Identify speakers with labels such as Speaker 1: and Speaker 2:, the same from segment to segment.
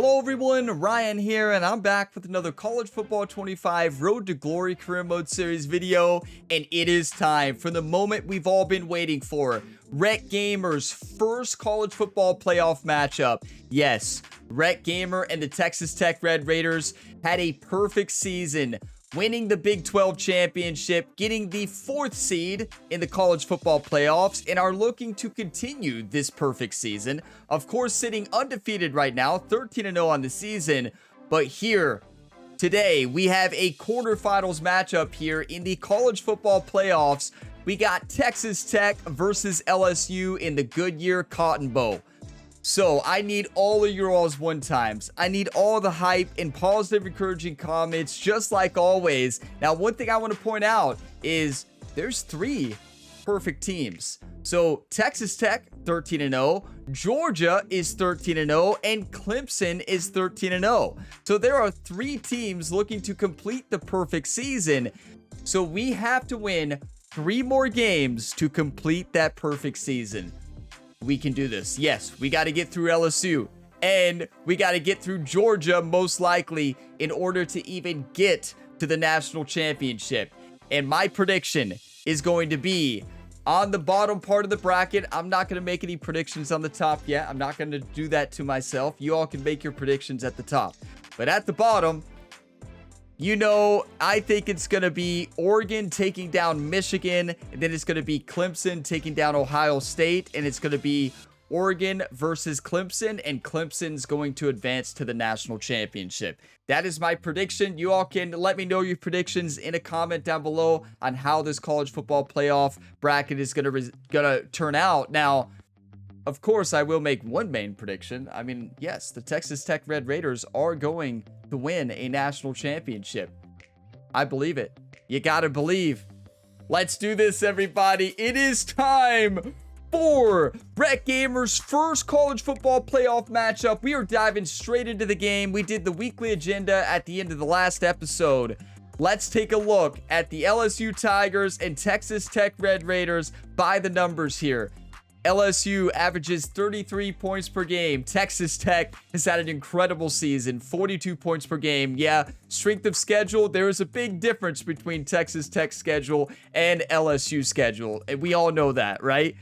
Speaker 1: Hello everyone, Ryan here, and I'm back with another College Football 25 Road to Glory Career Mode Series video, and it is time for the moment we've all been waiting for. Rhett Gamer's first college football playoff matchup. Yes, Rhett Gamer and the Texas Tech Red Raiders had a perfect season, winning the Big 12 championship, getting the 4th seed in the college football playoffs, and are looking to continue this perfect season. Of course, sitting undefeated right now, 13-0 on the season. But here, today, we have a quarterfinals matchup here in the college football playoffs. We got Texas Tech versus LSU in the Goodyear Cotton Bowl. So I need all of your all's one times. I need all the hype and positive encouraging comments just like always. Now, one thing I want to point out is there's 3 perfect teams. So Texas Tech 13-0, Georgia is 13-0, and Clemson is 13-0. So there are 3 teams looking to complete the perfect season. So we have to win 3 more games to complete that perfect season. We can do this. Yes, we got to get through LSU and we got to get through Georgia most likely in order to even get to the national championship. And my prediction is going to be on the bottom part of the bracket. I'm not going to make any predictions on the top yet. I'm not going to do that to myself. You all can make your predictions at the top. But at the bottom, you know, I think it's going to be Oregon taking down Michigan, and then it's going to be Clemson taking down Ohio State, and it's going to be Oregon versus Clemson, and Clemson's going to advance to the national championship. That is my prediction. You all can let me know your predictions in a comment down below on how this college football playoff bracket is going to turn out. Now, of course, I will make one main prediction. I mean, yes, the Texas Tech Red Raiders are going to win a national championship. I believe it. You gotta believe. Let's do this, everybody. It is time for Rhett Gamer's first college football playoff matchup. We are diving straight into the game. We did the weekly agenda at the end of the last episode. Let's take a look at the LSU Tigers and Texas Tech Red Raiders by the numbers here. LSU averages 33 points per game. Texas Tech has had an incredible season, 42 points per game. Yeah, strength of schedule, there is a big difference between Texas Tech's schedule and LSU's schedule, and we all know that, right?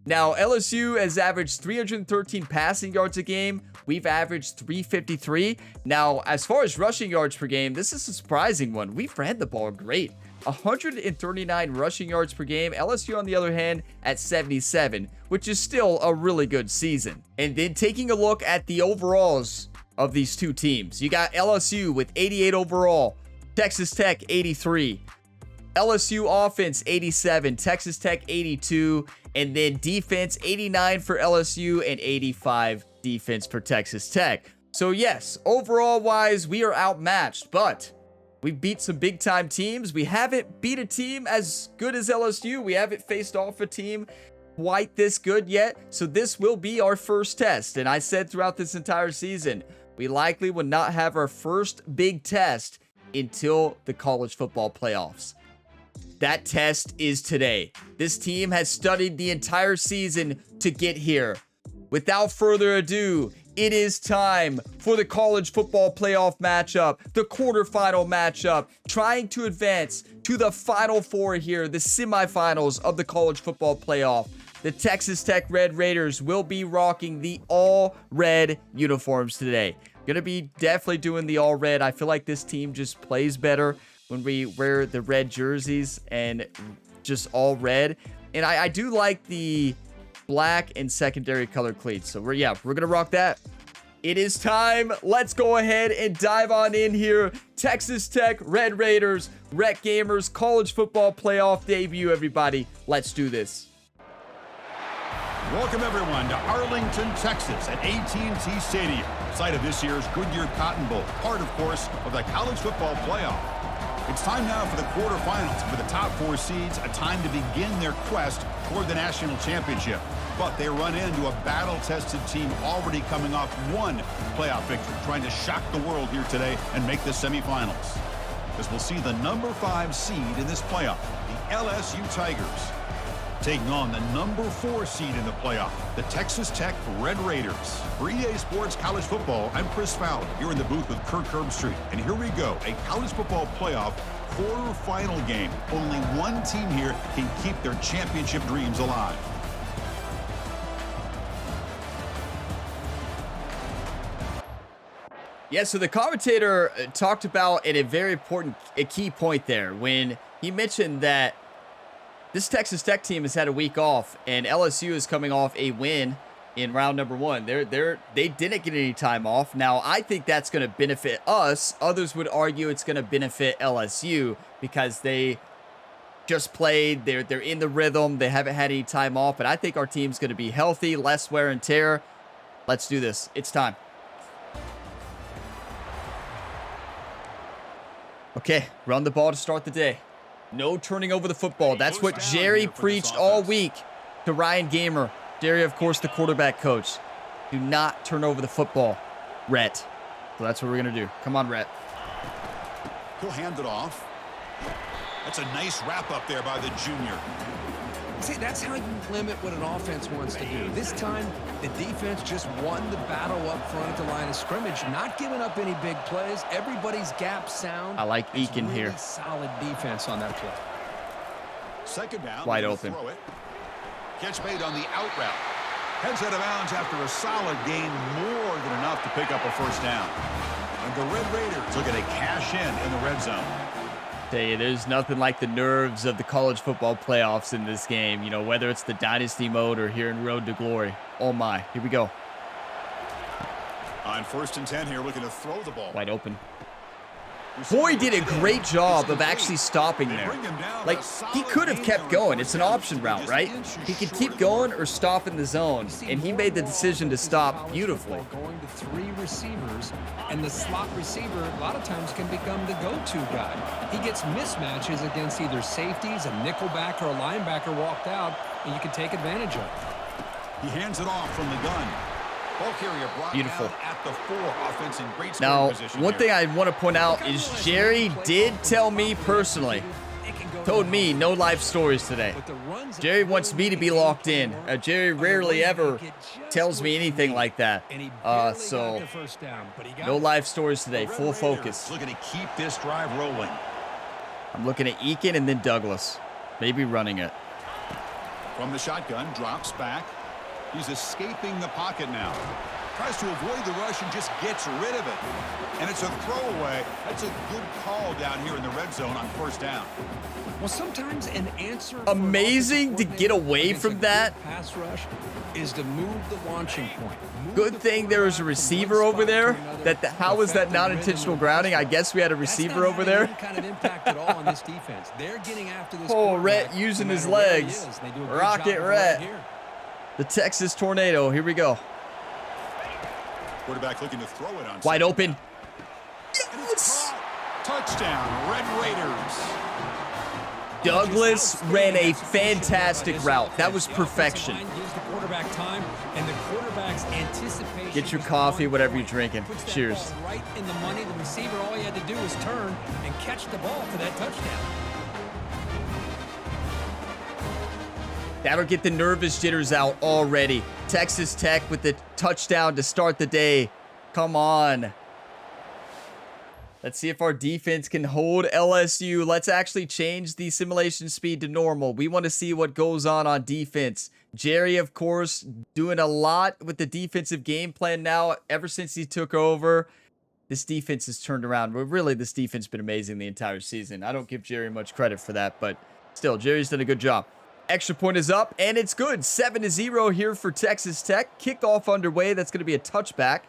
Speaker 1: Now, LSU has averaged 313 passing yards a game. We've averaged 353. Now, as far as rushing yards per game, this is a surprising one. We've ran the ball great. 139 rushing yards per game. LSU, on the other hand, at 77, which is still a really good season. And then taking a look at the overalls of these two teams, you got LSU with 88 overall, Texas Tech 83. LSU offense 87, Texas Tech 82, and then defense 89 for LSU and 85 defense for Texas Tech. So yes, overall wise, we are outmatched, but we've beat some big time teams. We haven't beat a team as good as LSU. We haven't faced off a team quite this good yet. So this will be our first test. And I said throughout this entire season, we likely would not have our first big test until the college football playoffs. That test is today. This team has studied the entire season to get here. Without further ado, it is time for the college football playoff matchup, the quarterfinal matchup, trying to advance to the Final Four here, the semifinals of the college football playoff. The Texas Tech Red Raiders will be rocking the all-red uniforms today. Gonna be definitely doing the all-red. I feel like this team just plays better when we wear the red jerseys and just all red. And I do like the black and secondary color cleats. So we're gonna rock that. It is time. Let's go ahead and dive on in here. Texas Tech Red Raiders, Rhett Gamer's college football playoff debut, everybody. Let's do this.
Speaker 2: Welcome everyone to Arlington, Texas at AT&T Stadium, site of this year's Goodyear Cotton Bowl, part of course of the college football playoff. It's time now for the quarterfinals, for the top 4 seeds, a time to begin their quest toward the national championship. But they run into a battle-tested team already coming off one playoff victory, trying to shock the world here today and make the semifinals. As we'll see the number 5 seed in this playoff, the LSU Tigers. taking on the number 4 seed in the playoff, the Texas Tech Red Raiders. For EA Sports College Football, I'm Chris Fowler, here in the booth with Kirk Herbstreit. And here we go, a college football playoff quarterfinal game. Only one team here can keep their championship dreams alive.
Speaker 1: Yeah, so the commentator talked about a very important key point there when he mentioned that this Texas Tech team has had a week off, and LSU is coming off a win in round number 1. They didn't get any time off. Now, I think that's going to benefit us. Others would argue it's going to benefit LSU because they just played. They're in the rhythm. They haven't had any time off, but I think our team's going to be healthy, less wear and tear. Let's do this. It's time. Okay, run the ball to start the day. No turning over the football. That's what Jerry preached all week to Ryan Gamer. Jerry, of course, the quarterback coach. Do not turn over the football, Rhett. So that's what we're going to do. Come on, Rhett.
Speaker 2: He'll hand it off. That's a nice wrap up there by the junior.
Speaker 3: See, that's how you limit what an offense wants to do. This time, the defense just won the battle up front at the line of scrimmage, not giving up any big plays. Everybody's gap sound.
Speaker 1: I like Eakin
Speaker 3: really
Speaker 1: here.
Speaker 3: Solid defense on that play.
Speaker 2: Second down.
Speaker 1: Wide open.
Speaker 2: Throw it. Catch made on the out route. Heads out of bounds after a solid gain, more than enough to pick up a first down. And the Red Raiders looking to cash in the red zone.
Speaker 1: There's nothing like the nerves of the college football playoffs in this game, you know, whether it's the dynasty mode or here in Road to Glory. Oh my, here we go.
Speaker 2: On 1st and 10 here, looking to throw the ball.
Speaker 1: Wide open. Boy did a great job of actually stopping there. Like, he could have kept going. It's an option route, right? He could keep going or stop in the zone, and he made the decision to stop beautifully.
Speaker 3: Going to 3 receivers, and the slot receiver a lot of times can become the go-to guy. He gets mismatches against either safeties, a nickelback, or a linebacker walked out, and you can take advantage of it.
Speaker 2: He hands it off from the gun.
Speaker 1: Beautiful.
Speaker 2: At the 4, offense in great
Speaker 1: now,
Speaker 2: position
Speaker 1: one
Speaker 2: here.
Speaker 1: thing I want to point out is Jerry did tell me personally, told me no life stories today. Jerry wants me to be locked in. Jerry rarely ever tells me anything like that. So, no life stories today. Full focus.
Speaker 2: Looking to keep this drive rolling.
Speaker 1: I'm looking at Eakin and then Douglas. Maybe running it.
Speaker 2: From the shotgun, drops back. He's escaping the pocket now. Tries to avoid the rush and just gets rid of it. And it's a throwaway. That's a good call down here in the red zone on 1st down.
Speaker 3: Well, sometimes an answer.
Speaker 1: Amazing to get away from that.
Speaker 3: Pass rush is to move the launching point.
Speaker 1: Good thing there was a receiver over there. How was that not intentional grounding? I guess we had a receiver over there. Oh, Rhett using his legs. Rocket Rhett. The Texas Tornado. Here we go.
Speaker 2: Quarterback looking to throw it on.
Speaker 1: Wide open.
Speaker 2: Yes! Touchdown, Red Raiders.
Speaker 1: Douglas ran a fantastic route. That was perfection. Get your coffee, whatever you're drinking. Cheers.
Speaker 3: Right in the money. The receiver, all he had to do was turn and catch the ball for that touchdown.
Speaker 1: That'll get the nervous jitters out already. Texas Tech with the touchdown to start the day. Come on. Let's see if our defense can hold LSU. Let's actually change the simulation speed to normal. We want to see what goes on defense. Jerry, of course, doing a lot with the defensive game plan now. Ever since he took over, this defense has turned around. But really, this defense has been amazing the entire season. I don't give Jerry much credit for that, but still, Jerry's done a good job. Extra point is up, and it's good. 7-0 here for Texas Tech. Kickoff underway. That's going to be a touchback.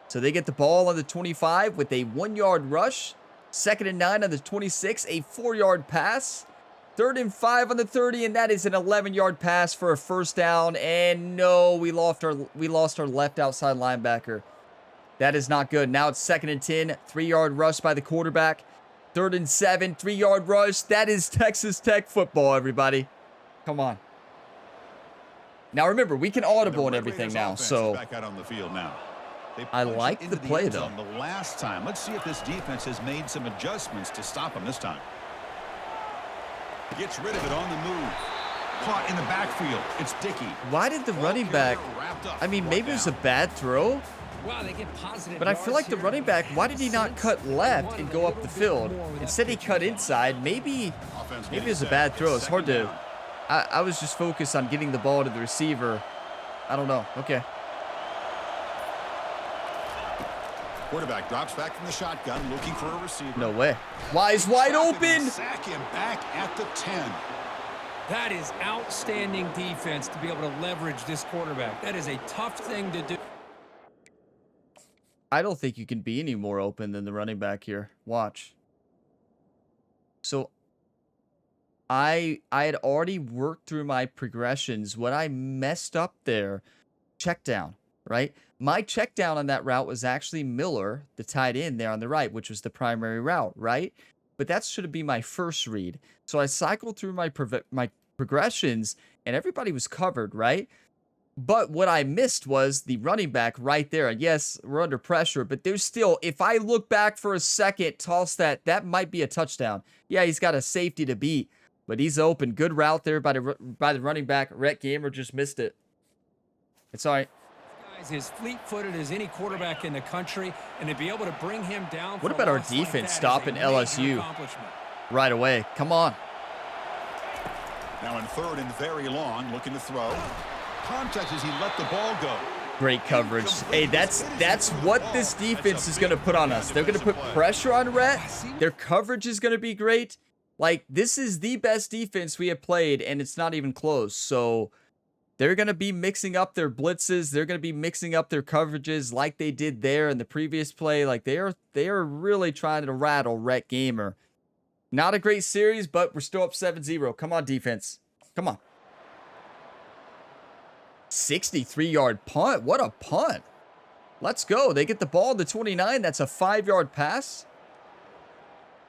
Speaker 1: So they get the ball on the 25 with a 1-yard rush. 2nd and 9 on the 26, a 4-yard pass. 3rd and 5 on the 30, and that is an 11-yard pass for a first down. And no, we lost our left outside linebacker. That is not good. Now it's 2nd and 10, 3-yard rush by the quarterback. 3rd and 7, 3-yard rush. That is Texas Tech football, everybody. Come on. Now remember, we can audible and everything now, so
Speaker 2: back out on the field now.
Speaker 1: I like the play though.
Speaker 2: The last time, let's see if this defense has made some adjustments to stop him this time. Gets rid of it on the move. Caught in the backfield. It's Dickey.
Speaker 1: Why did the running back... I mean, maybe it was a bad throw.
Speaker 3: Wow, they get positive.
Speaker 1: But I feel like the running back, why did he not cut left and go up the field? Instead, he cut inside. Maybe it was a bad throw. It's hard to... I was just focused on getting the ball to the receiver. I don't know. Okay.
Speaker 2: Quarterback drops back from the shotgun, looking for a receiver.
Speaker 1: No way. Wise wide open.
Speaker 2: Sack him back at the 10.
Speaker 3: That is outstanding defense to be able to leverage this quarterback. That is a tough thing to do.
Speaker 1: I don't think you can be any more open than the running back here. Watch. So I had already worked through my progressions. What I messed up there, check down, right? My check down on that route was actually Miller, the tight end there on the right, which was the primary route, right? But that should have been my first read. So I cycled through my progressions, and everybody was covered, right? But what I missed was the running back right there. And yes, we're under pressure, but there's still, if I look back for a second, toss that might be a touchdown. Yeah, he's got a safety to beat, but he's open. Good route there by the running back. Rhett Gamer just missed it. It's all right.
Speaker 3: Guys, as fleet-footed as any quarterback in the country, and to be able to bring him down.
Speaker 1: What about our defense stopping LSU right away? Come on.
Speaker 2: Now in third and very long, looking to throw. Context as he let the ball go.
Speaker 1: Great coverage. Hey, that's what this defense is going to put on us. They're going to put pressure on Rhett. Their coverage is going to be great. Like, this is the best defense we have played, and it's not even close. So they're going to be mixing up their blitzes. They're going to be mixing up their coverages like they did there in the previous play. Like, they are really trying to rattle Rhett Gamer. Not a great series, but we're still up 7-0. Come on, defense. Come on. 63-yard punt. What a punt. Let's go. They get the ball at the 29. That's a 5-yard pass.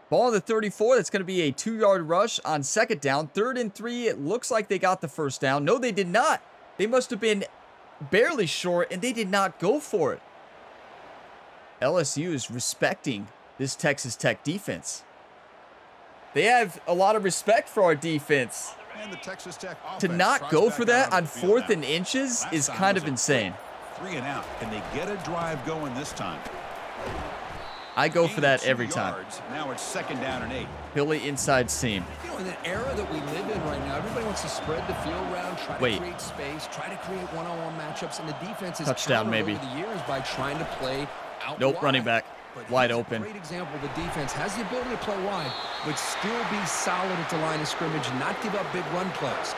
Speaker 1: Ball at the 34. That's going to be a 2-yard rush on second down. 3rd and 3. It looks like they got the first down. No, they did not. They must have been barely short, and they did not go for it. LSU is respecting this Texas Tech defense. They have a lot of respect for our defense.
Speaker 2: And the Texas Tech
Speaker 1: to not go for that on 4th and inches is kind of insane.
Speaker 2: 3 and out. Can they get a drive going this time?
Speaker 1: I go for that every time.
Speaker 2: Now it's 2nd down and 8.
Speaker 1: Billy inside seam.
Speaker 3: You know, in the era that we live in right now, everybody wants to spread the field around, try to create space, try to create one-on-one matchups, and the defense is
Speaker 1: touchdown maybe
Speaker 3: over the years by trying to play out
Speaker 1: nope,
Speaker 3: wide.
Speaker 1: running back.
Speaker 3: But
Speaker 1: wide open.
Speaker 3: Great example. The defense has the ability to play wide, but still be solid at the line of scrimmage and not give up big run plays.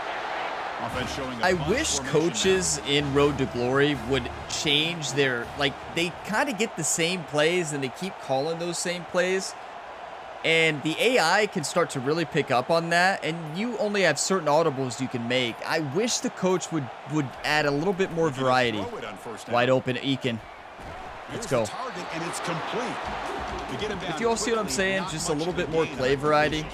Speaker 1: I wish coaches in Road to Glory would change their, like, they kind of get the same plays and they keep calling those same plays. And the AI can start to really pick up on that, and you only have certain audibles you can make. I wish the coach would add a little bit more variety. Wide open, Eakin. Let's go.
Speaker 2: And it's complete.
Speaker 1: If you all see what I'm saying, just a little bit more play variety.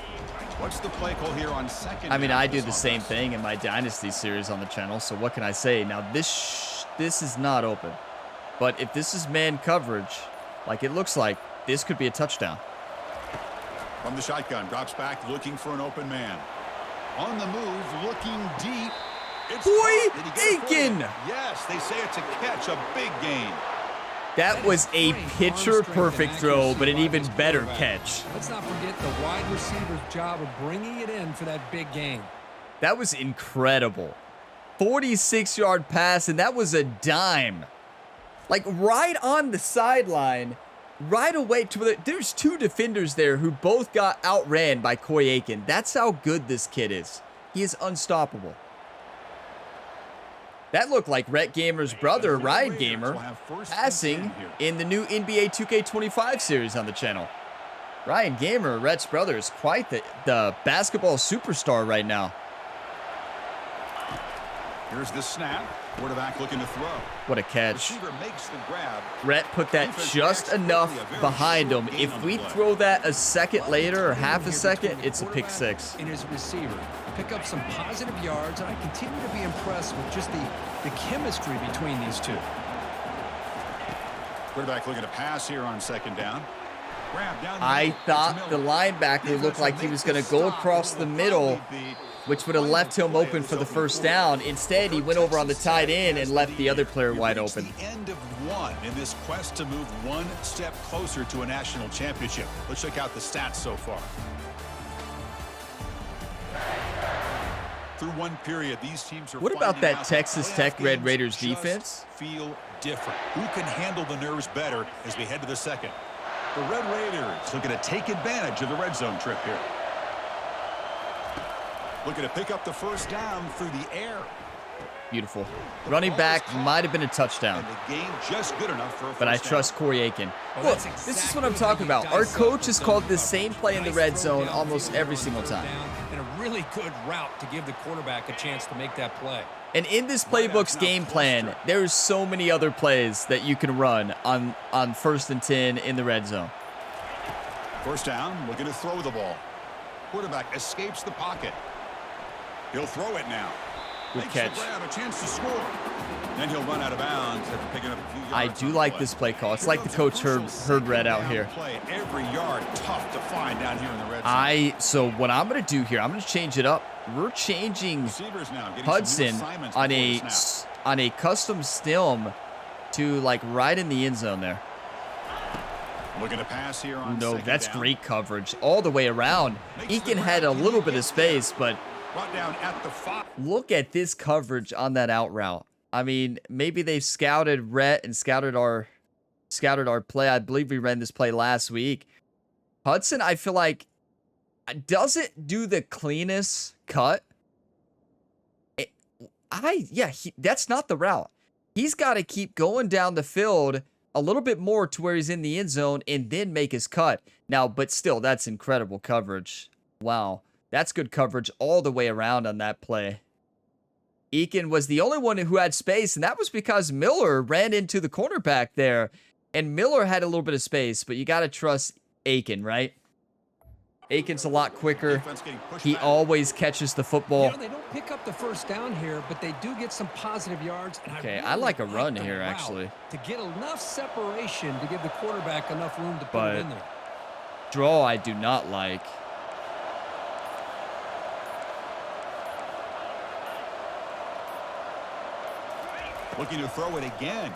Speaker 2: What's the play call here on second?
Speaker 1: I mean, I do the same thing in my Dynasty series on the channel, so what can I say? Now, this is not open. But if this is man coverage, like it looks like, this could be a touchdown.
Speaker 2: From the shotgun, drops back, looking for an open man. On the move, looking deep. It's
Speaker 1: Boy, Aiken!
Speaker 2: Yes, they say it's a catch, a big gain.
Speaker 1: That was a picture-perfect throw, but an even better catch.
Speaker 3: Let's not forget the wide receiver's job of bringing it in for that big gain.
Speaker 1: That was incredible. 46-yard pass, and that was a dime. Like, right on the sideline, right away. There's 2 defenders there who both got outran by Coy Aiken. That's how good this kid is. He is unstoppable. That looked like Rhett Gamer's brother, Ryan Gamer, passing in the new NBA 2K25 series on the channel. Ryan Gamer, Rhett's brother, is quite the basketball superstar right now.
Speaker 2: Here's the snap. Quarterback looking to throw.
Speaker 1: What a catch.
Speaker 2: Receiver makes the grab.
Speaker 1: Rhett put that just enough behind him. If we throw that a second later or half a second, it's a pick 6.
Speaker 3: In his receiver, pick up some positive yards, and I continue to be impressed with just the chemistry between these two.
Speaker 2: Quarterback looking to pass here on second down.
Speaker 1: I thought the linebacker looked like he was going to go across the middle, which would have left him open for the first down. Instead, he went over on the tight end and left the other player wide open.
Speaker 2: The end of one in this quest to move one step closer to a national championship. Let's check out the stats so far. Through one period, these teams are.
Speaker 1: What about that Texas Tech Red Raiders defense?
Speaker 2: Feel different. Who can handle the nerves better as we head to the second? The Red Raiders looking to take advantage of the red zone trip here. Looking to pick up the first down through the air.
Speaker 1: Beautiful. Running back might have been a touchdown.
Speaker 2: And the game just good enough for a
Speaker 1: But I
Speaker 2: first down.
Speaker 1: trust Corey Aiken. Look, this is what I'm talking about. Our coach has called this same play in the red zone almost every single time.
Speaker 3: And a really good route to give the quarterback a chance to make that play.
Speaker 1: And in this playbook's game plan, there's so many other plays that you can run on 1st and 10 in the red zone.
Speaker 2: First down, looking to throw the ball. Quarterback escapes the pocket. He'll throw it now.
Speaker 1: Good
Speaker 2: Makes
Speaker 1: catch.
Speaker 2: the grab, a chance to score. Then he'll run out of bounds after picking up a few yards.
Speaker 1: I do like this play call. It's like the coach heard read out here.
Speaker 2: Play. Every yard tough to find down here in the red zone.
Speaker 1: So what I'm going to do here, I'm going to change it up. We're changing
Speaker 2: Receivers now getting
Speaker 1: Hudson
Speaker 2: some new assignments
Speaker 1: on
Speaker 2: before the snap.
Speaker 1: a custom stem to like right in the end zone there.
Speaker 2: Looking to pass here on
Speaker 1: No,
Speaker 2: second
Speaker 1: that's
Speaker 2: down.
Speaker 1: great coverage all the way around. Eakin had a little bit of space, but
Speaker 2: Brought down at the 5.
Speaker 1: look at this coverage on that out route. I mean, maybe they scouted Rhett and scouted our play. I believe we ran this play last week. Hudson, I feel like, doesn't do the cleanest cut. That's not the route. He's got to keep going down the field a little bit more to where he's in the end zone and then make his cut. Now, but still, that's incredible coverage. Wow. That's good coverage all the way around on that play. Eakin was the only one who had space, and that was because Miller ran into the cornerback there. And Miller had a little bit of space, but you got to trust Aiken, right? Aiken's a lot quicker. He always catches the football.
Speaker 3: You know, they don't pick up the first down here, but they do get some positive yards. And
Speaker 1: Okay,
Speaker 3: really
Speaker 1: I like a run
Speaker 3: the
Speaker 1: here,
Speaker 3: route
Speaker 1: actually.
Speaker 3: to get enough separation to give the quarterback enough room to put
Speaker 1: But
Speaker 3: it in there.
Speaker 1: draw I do not like.
Speaker 2: Looking to throw it again.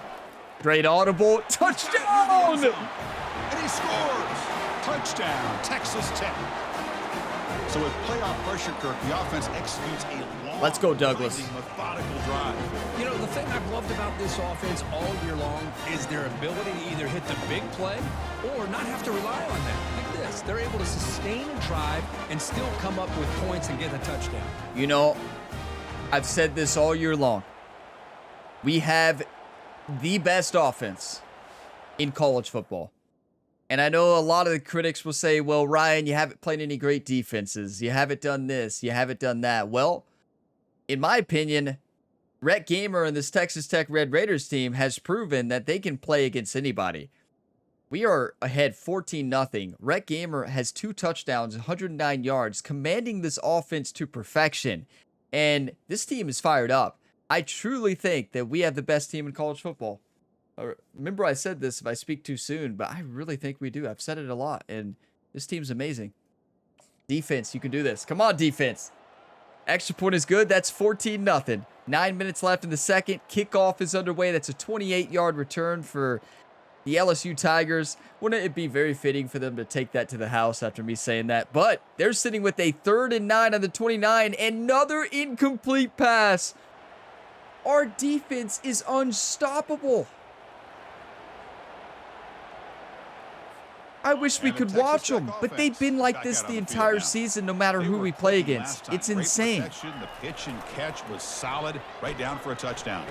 Speaker 1: Great audible. Touchdown!
Speaker 2: And he scores. Touchdown, Texas Tech. So with playoff pressure, Kirk, the offense executes a long,
Speaker 1: Let's go, Douglas.
Speaker 2: methodical drive.
Speaker 3: You know, the thing I've loved about this offense all year long is their ability to either hit the big play or not have to rely on that. Like this, they're able to sustain a drive and still come up with points and get a touchdown.
Speaker 1: You know, I've said this all year long. We have the best offense in college football. And I know a lot of the critics will say, well, Ryan, you haven't played any great defenses. You haven't done this. You haven't done that. Well, in my opinion, Rhett Gamer and this Texas Tech Red Raiders team has proven that they can play against anybody. We are ahead 14-0. Rhett Gamer has 2 touchdowns, 109 yards, commanding this offense to perfection. And this team is fired up. I truly think that we have the best team in college football. Remember I said this if I speak too soon, but I really think we do. I've said it a lot, and this team's amazing. Defense, you can do this. Come on, defense. Extra point is good. That's 14-0. 9 minutes left in the second. Kickoff is underway. That's a 28-yard return for the LSU Tigers. Wouldn't it be very fitting for them to take that to the house after me saying that? But they're sitting with a 3rd and 9 on the 29. Another incomplete pass. Our defense is unstoppable. I wish we could watch them, but they've been like this the entire season no matter who we play against. It's insane.
Speaker 2: The pitch and catch was solid, right down for a touchdown.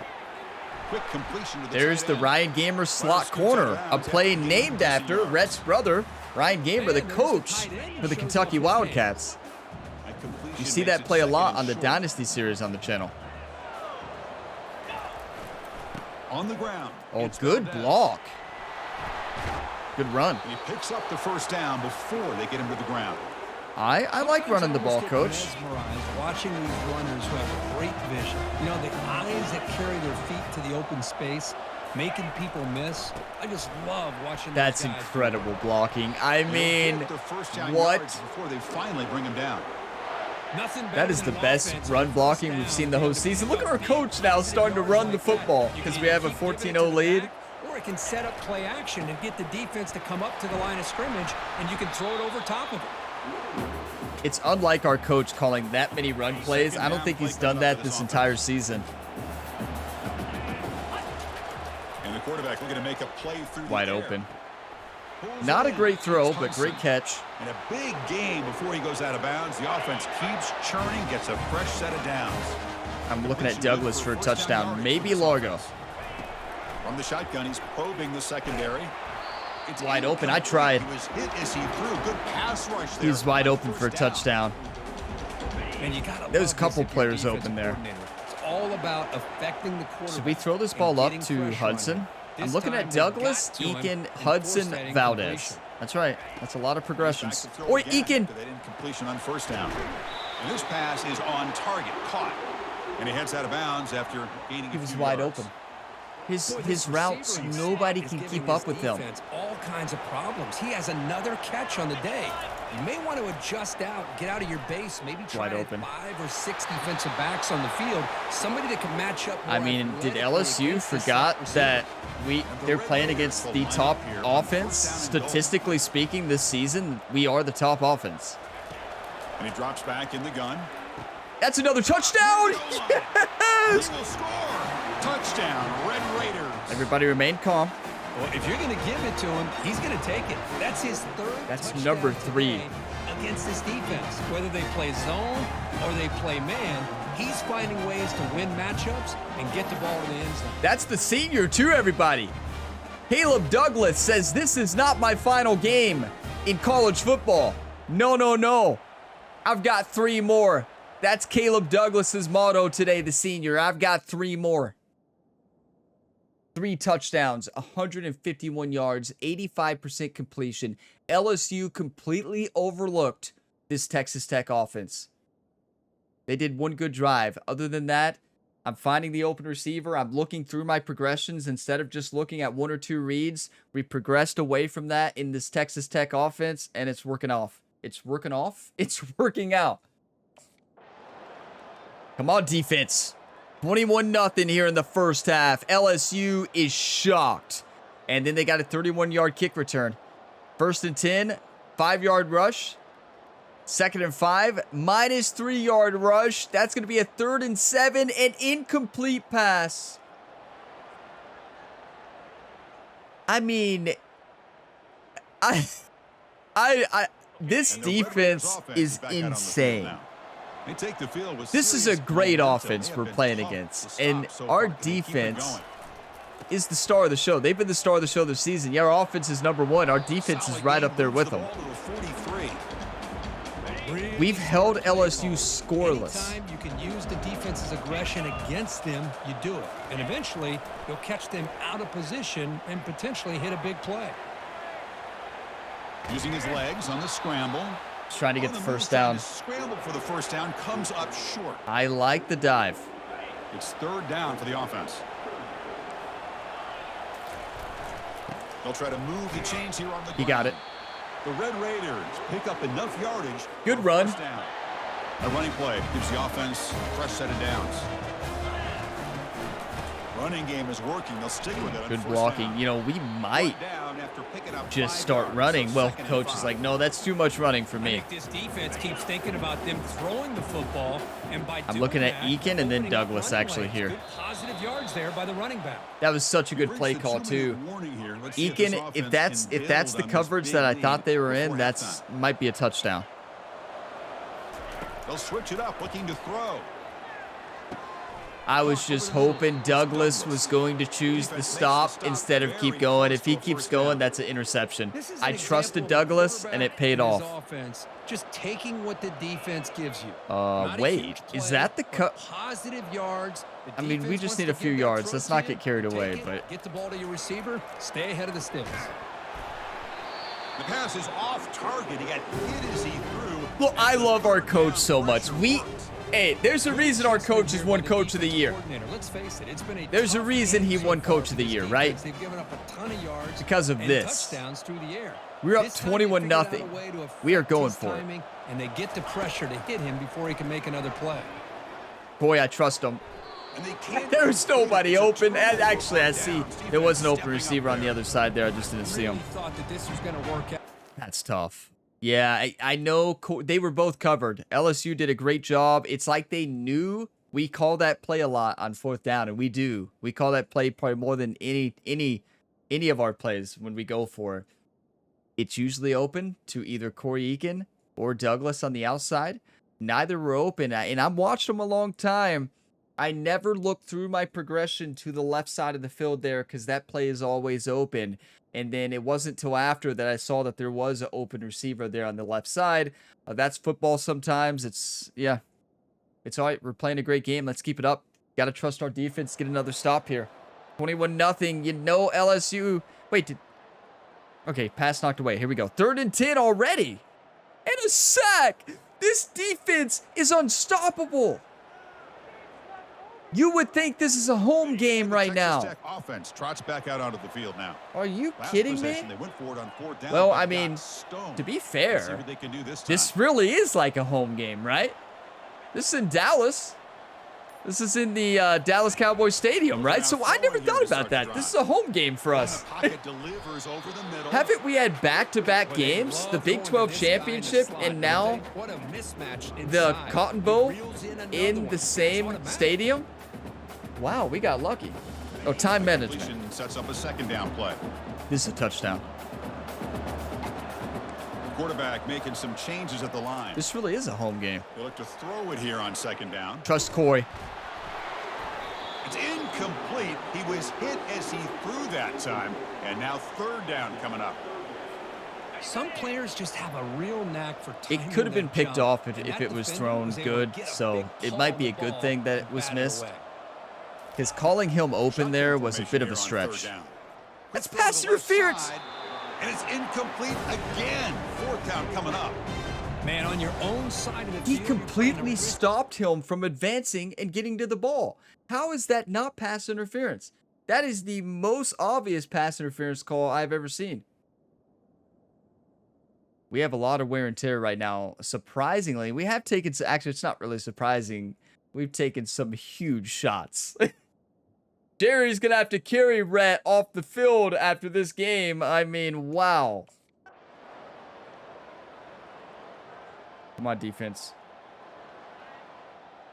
Speaker 2: Quick completion to the
Speaker 1: There's
Speaker 2: tight
Speaker 1: the
Speaker 2: end.
Speaker 1: Ryan Gamer slot corner, a play named after Rhett's brother, Ryan Gamer, the coach for the Kentucky Wildcats. You see that play a lot on the Dynasty series on the channel.
Speaker 2: On the ground.
Speaker 1: Oh,
Speaker 2: It's
Speaker 1: good
Speaker 2: brought down.
Speaker 1: block. Good run.
Speaker 2: He picks up the first down before they get him to the ground.
Speaker 1: I like running the ball, coach.
Speaker 3: Mesmerized watching these runners who have great vision. You know, the eyes that carry their feet to the open space, making people miss. I just love watching
Speaker 1: That's
Speaker 3: these guys.
Speaker 1: incredible blocking. I
Speaker 2: They'll
Speaker 1: mean,
Speaker 2: get the first down
Speaker 1: what?
Speaker 2: yards before they finally bring him down.
Speaker 1: That is the best run blocking we've seen the whole season. Look at our coach now starting to run the football because we have a 14-0 lead.
Speaker 3: Or it can set up play action and get the defense to come up to the line of scrimmage, and you can throw it over top of it.
Speaker 1: It's unlike our coach calling that many run plays. I don't think he's done that this entire season.
Speaker 2: And the quarterback looking to make a play through
Speaker 1: Wide open. Not a great throw, but great catch.
Speaker 2: And a big game before he goes out of bounds. The offense keeps churning, gets a fresh set of downs.
Speaker 1: I'm looking at Douglas for a touchdown. Maybe Largo.
Speaker 2: From the shotgun, he's probing the secondary.
Speaker 1: It's wide open. I tried.
Speaker 2: He was hit as he threw. Good pass rush there.
Speaker 1: He's wide open for a touchdown.
Speaker 3: And you gotta
Speaker 1: There's a couple players open there.
Speaker 3: It's all about affecting the quarterback.
Speaker 1: Should we throw this ball up to Hudson? I'm looking at Douglas, Eakin, Hudson, Valdez. That's right. That's a lot of progressions. Or Eakin.
Speaker 2: That incompletion on first down. And this pass is on target, caught. And he heads out of bounds after gaining a few yards.
Speaker 1: He was wide open. His routes, nobody can keep up with them.
Speaker 3: All kinds of problems. He has another catch on the day. You may want to adjust out, get out of your base, maybe try
Speaker 1: Wide open.
Speaker 3: 5 or 6 defensive backs on the field. Somebody that can match up more.
Speaker 1: I mean, did LSU forgot that they're playing against the top offense? Statistically speaking, this season, we are the top offense.
Speaker 2: And he drops back in the gun.
Speaker 1: That's another touchdown! Yes!
Speaker 2: He will score. Touchdown, Red Raiders.
Speaker 1: Everybody remain calm.
Speaker 3: Well, if you're going to give it to him, he's going to take it. That's his third.
Speaker 1: That's
Speaker 3: touchdown
Speaker 1: number 3
Speaker 3: against this defense. Whether they play zone or they play man, he's finding ways to win matchups and get the ball in the end zone.
Speaker 1: That's the senior too, everybody. Caleb Douglas says, "This is not my final game in college football. No, no, no. I've got 3 more." That's Caleb Douglas's motto today, the senior. I've got 3 more. 3 touchdowns, 151 yards, 85% completion. LSU completely overlooked this Texas Tech offense. They did one good drive. Other than that, I'm finding the open receiver. I'm looking through my progressions instead of just looking at 1 or 2 reads. We progressed away from that in this Texas Tech offense, and it's working off. It's working off? It's working out. Come on, defense. 21-0 here in the first half. LSU is shocked. And then they got a 31-yard kick return. 1st and 10, 5-yard rush. 2nd and 5, minus 3-yard rush. That's going to be a 3rd and 7, an incomplete pass. I mean, this defense is insane. This is a great offense we're playing against, and our defense is the star of the show. They've been the star of the show this season. Yeah, our offense is number 1. Our defense is right up there with them. We've held LSU scoreless.
Speaker 3: Anytime you can use the defense's aggression against them, you do it. And eventually, you'll catch them out of position and potentially hit a big play.
Speaker 2: Using his legs on the scramble.
Speaker 1: Trying to get the first down.
Speaker 2: Scramble for the first down comes up short.
Speaker 1: I like the dive.
Speaker 2: It's 3rd down for the offense. They'll try to move the chains here on the ground.
Speaker 1: He got it.
Speaker 2: The Red Raiders pick up enough yardage.
Speaker 1: Good run.
Speaker 2: A running play gives the offense a fresh set of downs. Running game is working. They'll stick with it.
Speaker 1: Good blocking. You know, we might just start running. Well, coach is like, no, that's too much running for me.
Speaker 3: This defense keeps thinking about them throwing the football, and by
Speaker 1: I'm looking at Eakin and then Douglas actually here.
Speaker 3: Positive yards there by the running back.
Speaker 1: That was such a good play call too. Eakin, if that's the coverage that I thought they were in, that's might be a touchdown.
Speaker 2: They'll switch it up, looking to throw.
Speaker 1: I was just hoping Douglas was going to choose the stop instead of keep going. If he keeps going, that's an interception. I trusted Douglas, and it paid off.
Speaker 3: Just taking what the defense gives you.
Speaker 1: Wait, is that the cut?
Speaker 3: Positive yards.
Speaker 1: I mean, we just need a few yards. Let's not get carried away, but
Speaker 3: get the ball to your receiver. Stay ahead of the sticks.
Speaker 2: The pass is off target. He got hit as he threw.
Speaker 1: Well, I love our coach so much. Hey, there's a reason our coach has won Coach of the Year. There's a reason he won Coach of the Year, right? Because of this. We're up 21-0. We are going for it.
Speaker 3: And they get the pressure to hit him before he can make another play.
Speaker 1: Boy, I trust him. There's nobody open. And actually, I see there was an open receiver on the other side there. I just didn't see him. That's tough. Yeah, I know they were both covered. LSU did a great job. It's like they knew we call that play a lot on 4th down, and we do. We call that play probably more than any of our plays when we go for it. It's usually open to either Corey Eakin or Douglas on the outside. Neither were open, and I've watched them a long time. I never look through my progression to the left side of the field there because that play is always open. And then it wasn't till after that I saw that there was an open receiver there on the left side. That's football sometimes. It's all right. We're playing a great game. Let's keep it up. Got to trust our defense. Get another stop here. 21-0. You know LSU. Wait. Okay, pass knocked away. Here we go. 3rd and 10 already. And a sack. This defense is unstoppable. You would think this is a home game right now.
Speaker 2: Offense trots back out onto the field now.
Speaker 1: Are you kidding me? Well, I mean, to be fair, this really is like a home game, right? This is in Dallas. This is in the Dallas Cowboys Stadium, right? So I never thought about that. This is a home game for us. Haven't we had back-to-back games? The Big 12 Championship and now the Cotton Bowl in the same stadium? Wow, we got lucky. Oh, time management.
Speaker 2: Sets up a 2nd down play.
Speaker 1: This is a touchdown.
Speaker 2: Quarterback making some changes at the line.
Speaker 1: This really is a home game.
Speaker 2: They look to throw it here on 2nd down.
Speaker 1: Trust Corey.
Speaker 2: It's incomplete. He was hit as he threw that time. And now 3rd down coming up.
Speaker 3: Some players just have a real knack for timing.
Speaker 1: It could have been picked off if it was thrown good, so it might be a good thing that it was missed. Because calling him open there was a bit of a stretch. That's pass interference.
Speaker 2: And it's incomplete again. 4th down coming up.
Speaker 3: Man, on your own side of the
Speaker 1: He
Speaker 3: field,
Speaker 1: completely stopped him from advancing and getting to the ball. How is that not pass interference? That is the most obvious pass interference call I've ever seen. We have a lot of wear and tear right now. Surprisingly, we have taken... Actually, it's not really surprising. We've taken some huge shots. Jerry's going to have to carry Rhett off the field after this game. I mean, wow. Come on, defense.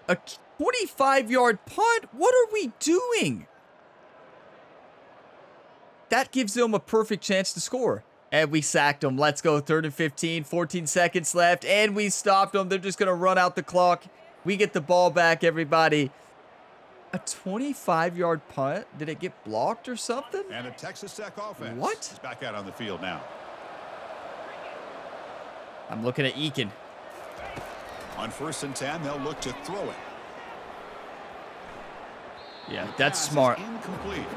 Speaker 1: A 25-yard punt? What are we doing? That gives them a perfect chance to score. And we sacked them. Let's go. 3rd and 15. 14 seconds left. And we stopped them. They're just going to run out the clock. We get the ball back, everybody. A 25-yard punt? Did it get blocked or something?
Speaker 2: And a Texas Tech offense.
Speaker 1: What?
Speaker 2: Is back out on the field now.
Speaker 1: I'm looking at Eakin.
Speaker 2: On 1st and 10, they'll look to throw it.
Speaker 1: Yeah, that's smart.
Speaker 2: Incomplete.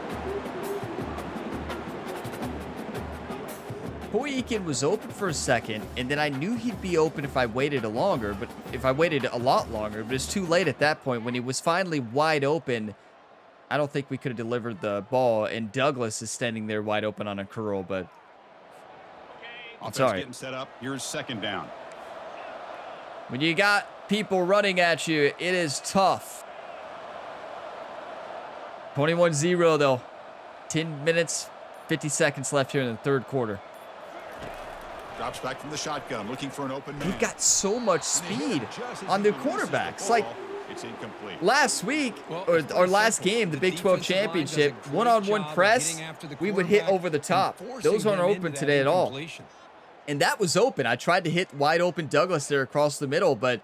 Speaker 1: Corey Eakin was open for a second, and then I knew he'd be open if I waited a lot longer, but it's too late at that point. When he was finally wide open, I don't think we could have delivered the ball, and Douglas is standing there wide open on a curl, but it's all right.
Speaker 2: Getting set up. Here's 2nd down.
Speaker 1: When you got people running at you, it is tough. 21-0, though. 10 minutes, 50 seconds left here in the 3rd quarter.
Speaker 2: Drops back from the shotgun, looking for an open man.
Speaker 1: We've got so much speed on the quarterbacks. Like
Speaker 2: it's incomplete.
Speaker 1: Last week, or last game, the Big 12 Championship, one-on-one press, we would hit over the top. Those aren't open today at all. And that was open. I tried to hit wide open Douglas there across the middle, but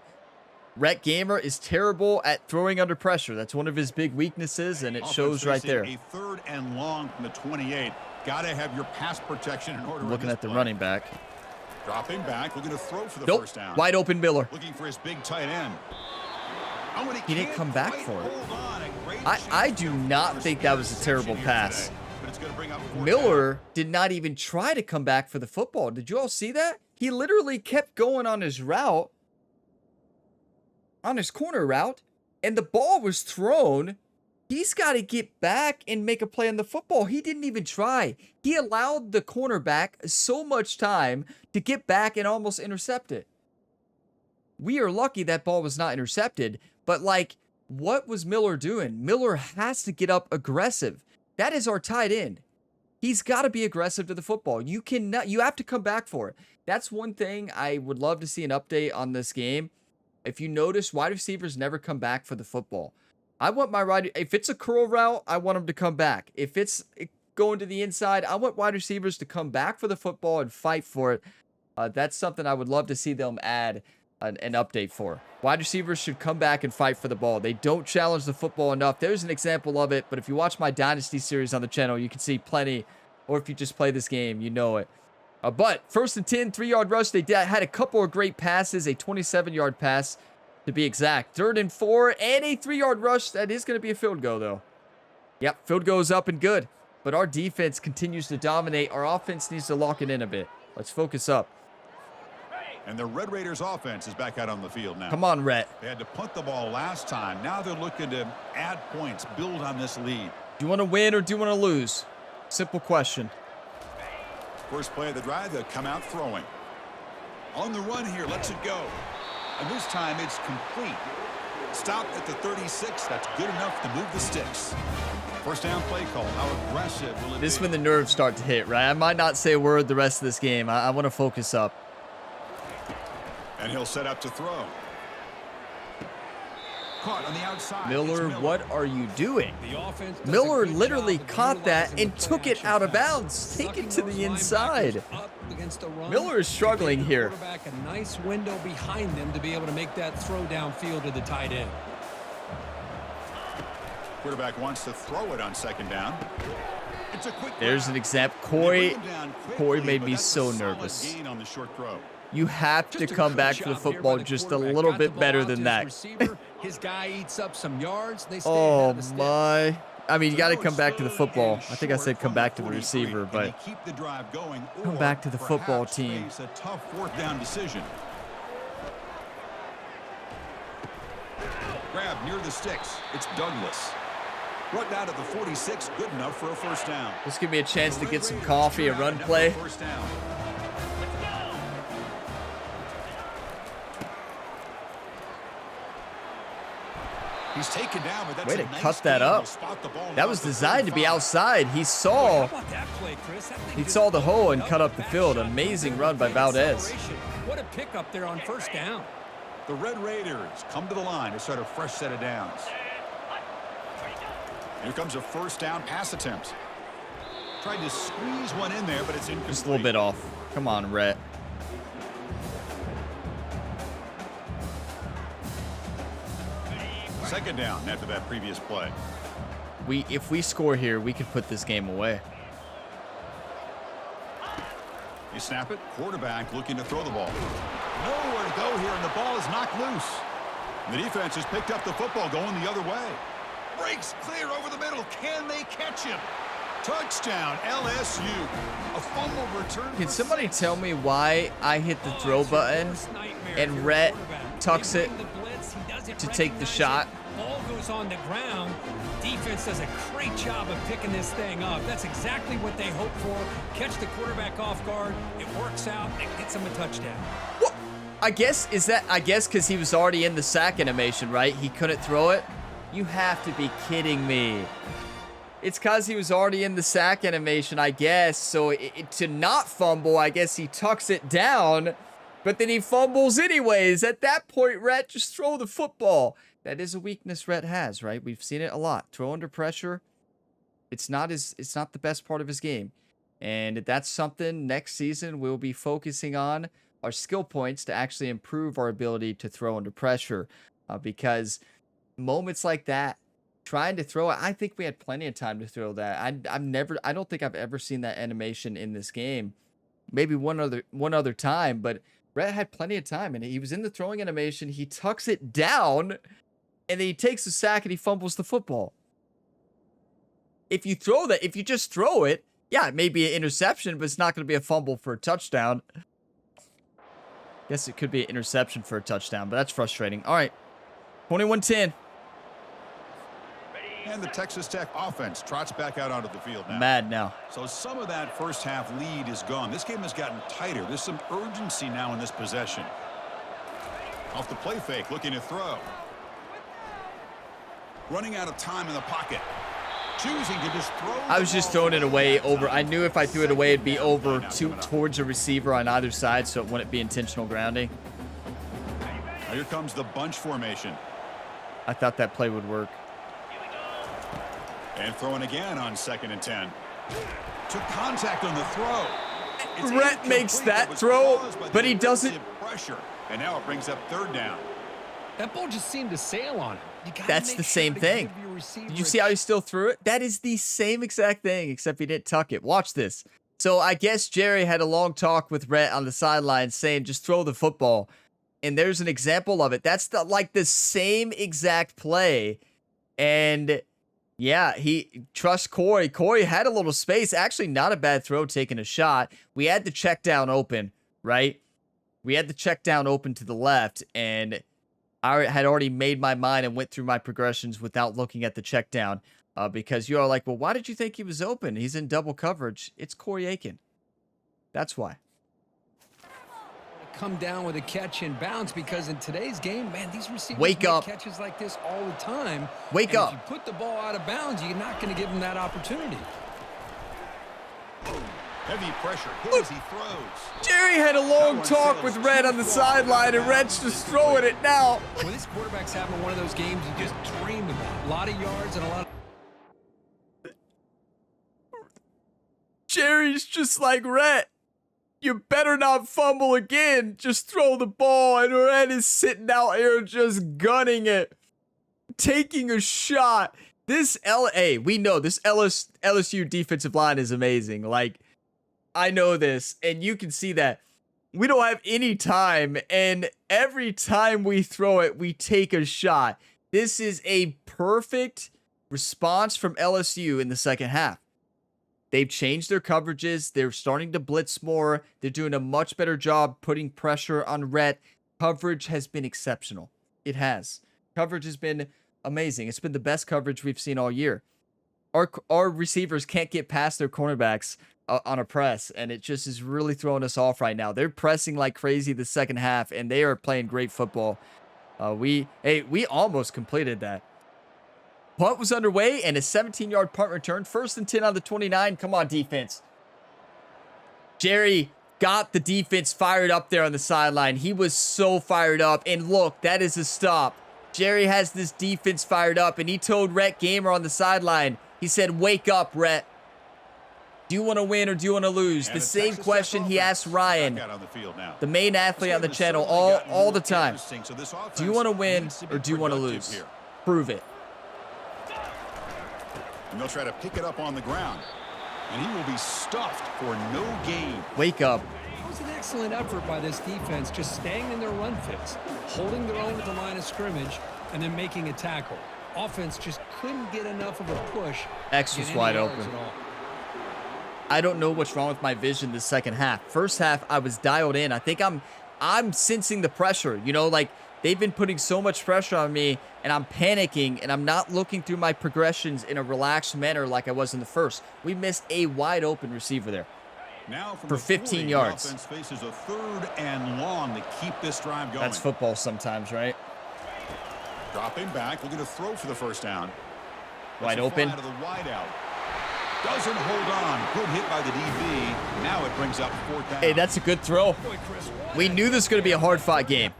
Speaker 1: Rhett Gamer is terrible at throwing under pressure. That's one of his big weaknesses, and it shows right there.
Speaker 2: A 3rd and long from the 28. Got to have your pass protection in order.
Speaker 1: Looking at the running back.
Speaker 2: Dropping back, looking to throw for the
Speaker 1: Nope.
Speaker 2: 1st down.
Speaker 1: Wide open Miller.
Speaker 2: Looking for his big tight end. Oh,
Speaker 1: he didn't come back for it. I do not think that was a terrible pass. Miller did not even try to come back for the football. Did you all see that? He literally kept going on his route. on his corner route and the ball was thrown, he's got to get back and make a play on the football. He didn't even try. He allowed the cornerback so much time to get back and almost intercept it. We are lucky that ball was not intercepted, but like, what was Miller doing? Miller has to get up aggressive. That is our tight end. He's got to be aggressive to the football. You have to come back for it. That's one thing I would love to see an update on this game. If you notice, wide receivers never come back for the football. I want if it's a curl route, I want them to come back. If it's going to the inside, I want wide receivers to come back for the football and fight for it. That's something I would love to see them add an update for. Wide receivers should come back and fight for the ball. They don't challenge the football enough. There's an example of it, but if you watch my Dynasty series on the channel, you can see plenty, or if you just play this game, you know it. But 1st and 10, 3-yard rush. They had a couple of great passes, a 27-yard pass to be exact. 3rd and 4, and a 3-yard rush. That is going to be a field goal, though. Yep, field goal is up and good, but our defense continues to dominate. Our offense needs to lock it in a bit. Let's focus up.
Speaker 2: And the Red Raiders offense is back out on the field now.
Speaker 1: Come on, Rhett.
Speaker 2: They had to punt the ball last time. Now they're looking to add points, build on this lead.
Speaker 1: Do you want to win or do you want to lose? Simple question.
Speaker 2: First play of the drive, they'll come out throwing. On the run here, lets it go. And this time it's complete. Stopped at the 36. That's good enough to move the sticks. First down play call. How aggressive will it be?
Speaker 1: This is when the nerves start to hit, right? I might not say a word the rest of this game. I want to focus up.
Speaker 2: And he'll set up to throw. Caught on the outside.
Speaker 1: Miller, what are you doing?
Speaker 3: Miller
Speaker 1: literally caught that and took it out of bounds. Take it to the inside. Miller is struggling here.
Speaker 3: A nice window behind them to be able to make that throw downfield to the tight end.
Speaker 2: Quarterback wants to throw it on 2nd down. It's a quick
Speaker 1: There's
Speaker 2: grab.
Speaker 1: an example. Corey made me so nervous.
Speaker 2: Gain on the short throw.
Speaker 1: You have to come back for the football just a little bit better than that.
Speaker 3: His guy eats up some yards. They stay
Speaker 1: Oh
Speaker 3: ahead of the
Speaker 1: my. I mean, you got to come back to the football. I think I said come back to the
Speaker 2: 43,
Speaker 1: receiver,
Speaker 2: and
Speaker 1: but
Speaker 2: they keep the drive going,
Speaker 1: come
Speaker 2: or
Speaker 1: back to the football
Speaker 2: perhaps
Speaker 1: team.
Speaker 2: face a tough 4th down decision. Grab near the sticks. It's Douglas. Brought down at the 46, good enough for a 1st down.
Speaker 1: This give me a chance to get some coffee, a run play.
Speaker 2: 1st down. He's taken down, but that's
Speaker 1: Way to
Speaker 2: a nice
Speaker 1: cut that
Speaker 2: gain.
Speaker 1: up.
Speaker 2: He'll spot the ball
Speaker 1: That was
Speaker 2: across the
Speaker 1: designed to be
Speaker 2: 35.
Speaker 1: outside. He
Speaker 3: How
Speaker 1: saw
Speaker 3: about that play, Chris? That thing
Speaker 1: he
Speaker 3: just
Speaker 1: saw the hole and
Speaker 3: up
Speaker 1: cut up the
Speaker 3: back
Speaker 1: field.
Speaker 3: shot.
Speaker 1: Amazing run by Valdez.
Speaker 3: What a pickup there on 1st down.
Speaker 2: The Red Raiders come to the line to start a fresh set of downs. Here comes a 1st down pass attempt. Tried to squeeze one in there, but it's incomplete.
Speaker 1: Just a little bit off. Come on, Rhett.
Speaker 2: Second down after that previous play.
Speaker 1: If we score here, we could put this game away.
Speaker 2: You snap it. Quarterback looking to throw the ball. Nowhere to go here, and the ball is knocked loose. The defense has picked up the football going the other way. Breaks clear over the middle. Can they catch him? Touchdown, LSU. A fumble return.
Speaker 1: Can somebody tell me why I hit the throw button and Rhett tucks it to take the shot?
Speaker 3: Ball goes on the ground. Defense does a great job of picking this thing up. That's exactly what they hope for. Catch the quarterback off guard. It works out. It gets him a touchdown.
Speaker 1: What? I guess because he was already in the sack animation, right? He couldn't throw it. You have to be kidding me. It's because he was already in the sack animation, I guess. So to not fumble, I guess he tucks it down. But then he fumbles anyways. At that point, Rhett, just throw the football. That is a weakness Rhett has, right? We've seen it a lot. Throw under pressure. It's not the best part of his game. And that's something next season we'll be focusing on, our skill points to actually improve our ability to throw under pressure. Because moments like that, trying to throw it, I think we had plenty of time to throw that. I don't think I've ever seen that animation in this game. Maybe one other time, but Rhett had plenty of time, and he was in the throwing animation. He tucks it down, and then he takes a sack and he fumbles the football. If you just throw it, yeah, it may be an interception, but it's not going to be a fumble for a touchdown. Guess it could be an interception for a touchdown, but that's frustrating. All right, 21-10.
Speaker 2: And the Texas Tech offense trots back out onto the field now.
Speaker 1: Mad now.
Speaker 2: So some of that first half lead is gone. This game has gotten tighter. There's some urgency now in this possession. Off the play fake, looking to throw. Running out of time in the pocket. Choosing to just throw.
Speaker 1: I was just throwing it away over. I knew if I threw it away, it'd be over towards a receiver on either side, so it wouldn't be intentional grounding.
Speaker 2: Now here comes the bunch formation.
Speaker 1: I thought that play would work.
Speaker 2: And throwing again on 2nd and 10. Took contact on the throw. It's
Speaker 1: Rhett makes
Speaker 2: incomplete.
Speaker 1: that
Speaker 2: Was
Speaker 1: throw,
Speaker 2: caused by
Speaker 1: but
Speaker 2: the
Speaker 1: he doesn't.
Speaker 2: aggressive pressure. And now it brings up 3rd down.
Speaker 3: That ball just seemed to sail on him. You gotta
Speaker 1: That's
Speaker 3: make
Speaker 1: the
Speaker 3: sure
Speaker 1: same
Speaker 3: to
Speaker 1: thing.
Speaker 3: give your receiver
Speaker 1: Did you
Speaker 3: a
Speaker 1: see how he still threw it? That is the same exact thing, except he didn't tuck it. Watch this. So I guess Jerry had a long talk with Rhett on the sideline saying, just throw the football. And there's an example of it. That's like the same exact play. And yeah, he trusts Corey. Corey had a little space. Actually, not a bad throw, taking a shot. We had the check down open, right? We had the check down open to the left, and I had already made my mind and went through my progressions without looking at the check down because you are like, well, why did you think he was open? He's in double coverage. It's Corey Aiken. That's why.
Speaker 3: come down with a catch in bounds, because in today's game, man, these receivers
Speaker 1: Wake
Speaker 3: make
Speaker 1: up.
Speaker 3: catches like this all the time.
Speaker 1: Wake
Speaker 3: and
Speaker 1: up.
Speaker 3: If you put the ball out of bounds, you're not going to give them that opportunity.
Speaker 2: Heavy pressure. Hit as he throws.
Speaker 1: Jerry had a long talk with Red on the sideline, and Red's just throwing it now.
Speaker 3: When this quarterback's having one of those games you just dream about, a lot of yards and a lot of...
Speaker 1: Jerry's just like, Red, you better not fumble again. Just throw the ball. And Red is sitting out here just gunning it, taking a shot. This we know this LSU defensive line is amazing. Like, I know this, and you can see that. We don't have any time, and every time we throw it, we take a shot. This is a perfect response from LSU in the second half. They've changed their coverages. They're starting to blitz more. They're doing a much better job putting pressure on Rhett. Coverage has been exceptional. It has. Coverage has been amazing. It's been the best coverage we've seen all year. Our receivers can't get past their cornerbacks on a press, and it just is really throwing us off right now. They're pressing like crazy the second half, and they are playing great football. We almost completed that. Punt was underway, and a 17-yard punt return. 1st and 10 on the 29. Come on, defense. Jerry got the defense fired up there on the sideline. He was so fired up. And look, that is a stop. Jerry has this defense fired up, and he told Rhett Gamer on the sideline, he said, wake up, Rhett. Do you want to win or do you want to lose? The same question he asked Ryan, the main athlete on the channel, all the time. Do you want to win or do you want to lose? Prove it.
Speaker 2: And they'll try to pick it up on the ground. And he will be stuffed for no gain.
Speaker 1: Wake up.
Speaker 3: It was an excellent effort by this defense, just staying in their run fits, holding their own at the line of scrimmage, and then making a tackle. Offense just couldn't get enough of a push.
Speaker 1: X was wide open. I don't know what's wrong with my vision this second half. First half, I was dialed in. I think I'm sensing the pressure. You know, like, they've been putting so much pressure on me, and I'm panicking, and I'm not looking through my progressions in a relaxed manner like I was in the first. We missed a wide open receiver there.
Speaker 2: Now from
Speaker 1: for 15 yards.
Speaker 2: The offense faces a 3rd and long to keep this drive going.
Speaker 1: That's football sometimes, right?
Speaker 2: Dropping back, looking to throw for the 1st down.
Speaker 1: Wide open.
Speaker 2: Out of the wide out. Doesn't hold on. Good hit by the DB. Now it brings up 4th down.
Speaker 1: Hey, that's a good throw. We knew this was going to be a hard-fought game.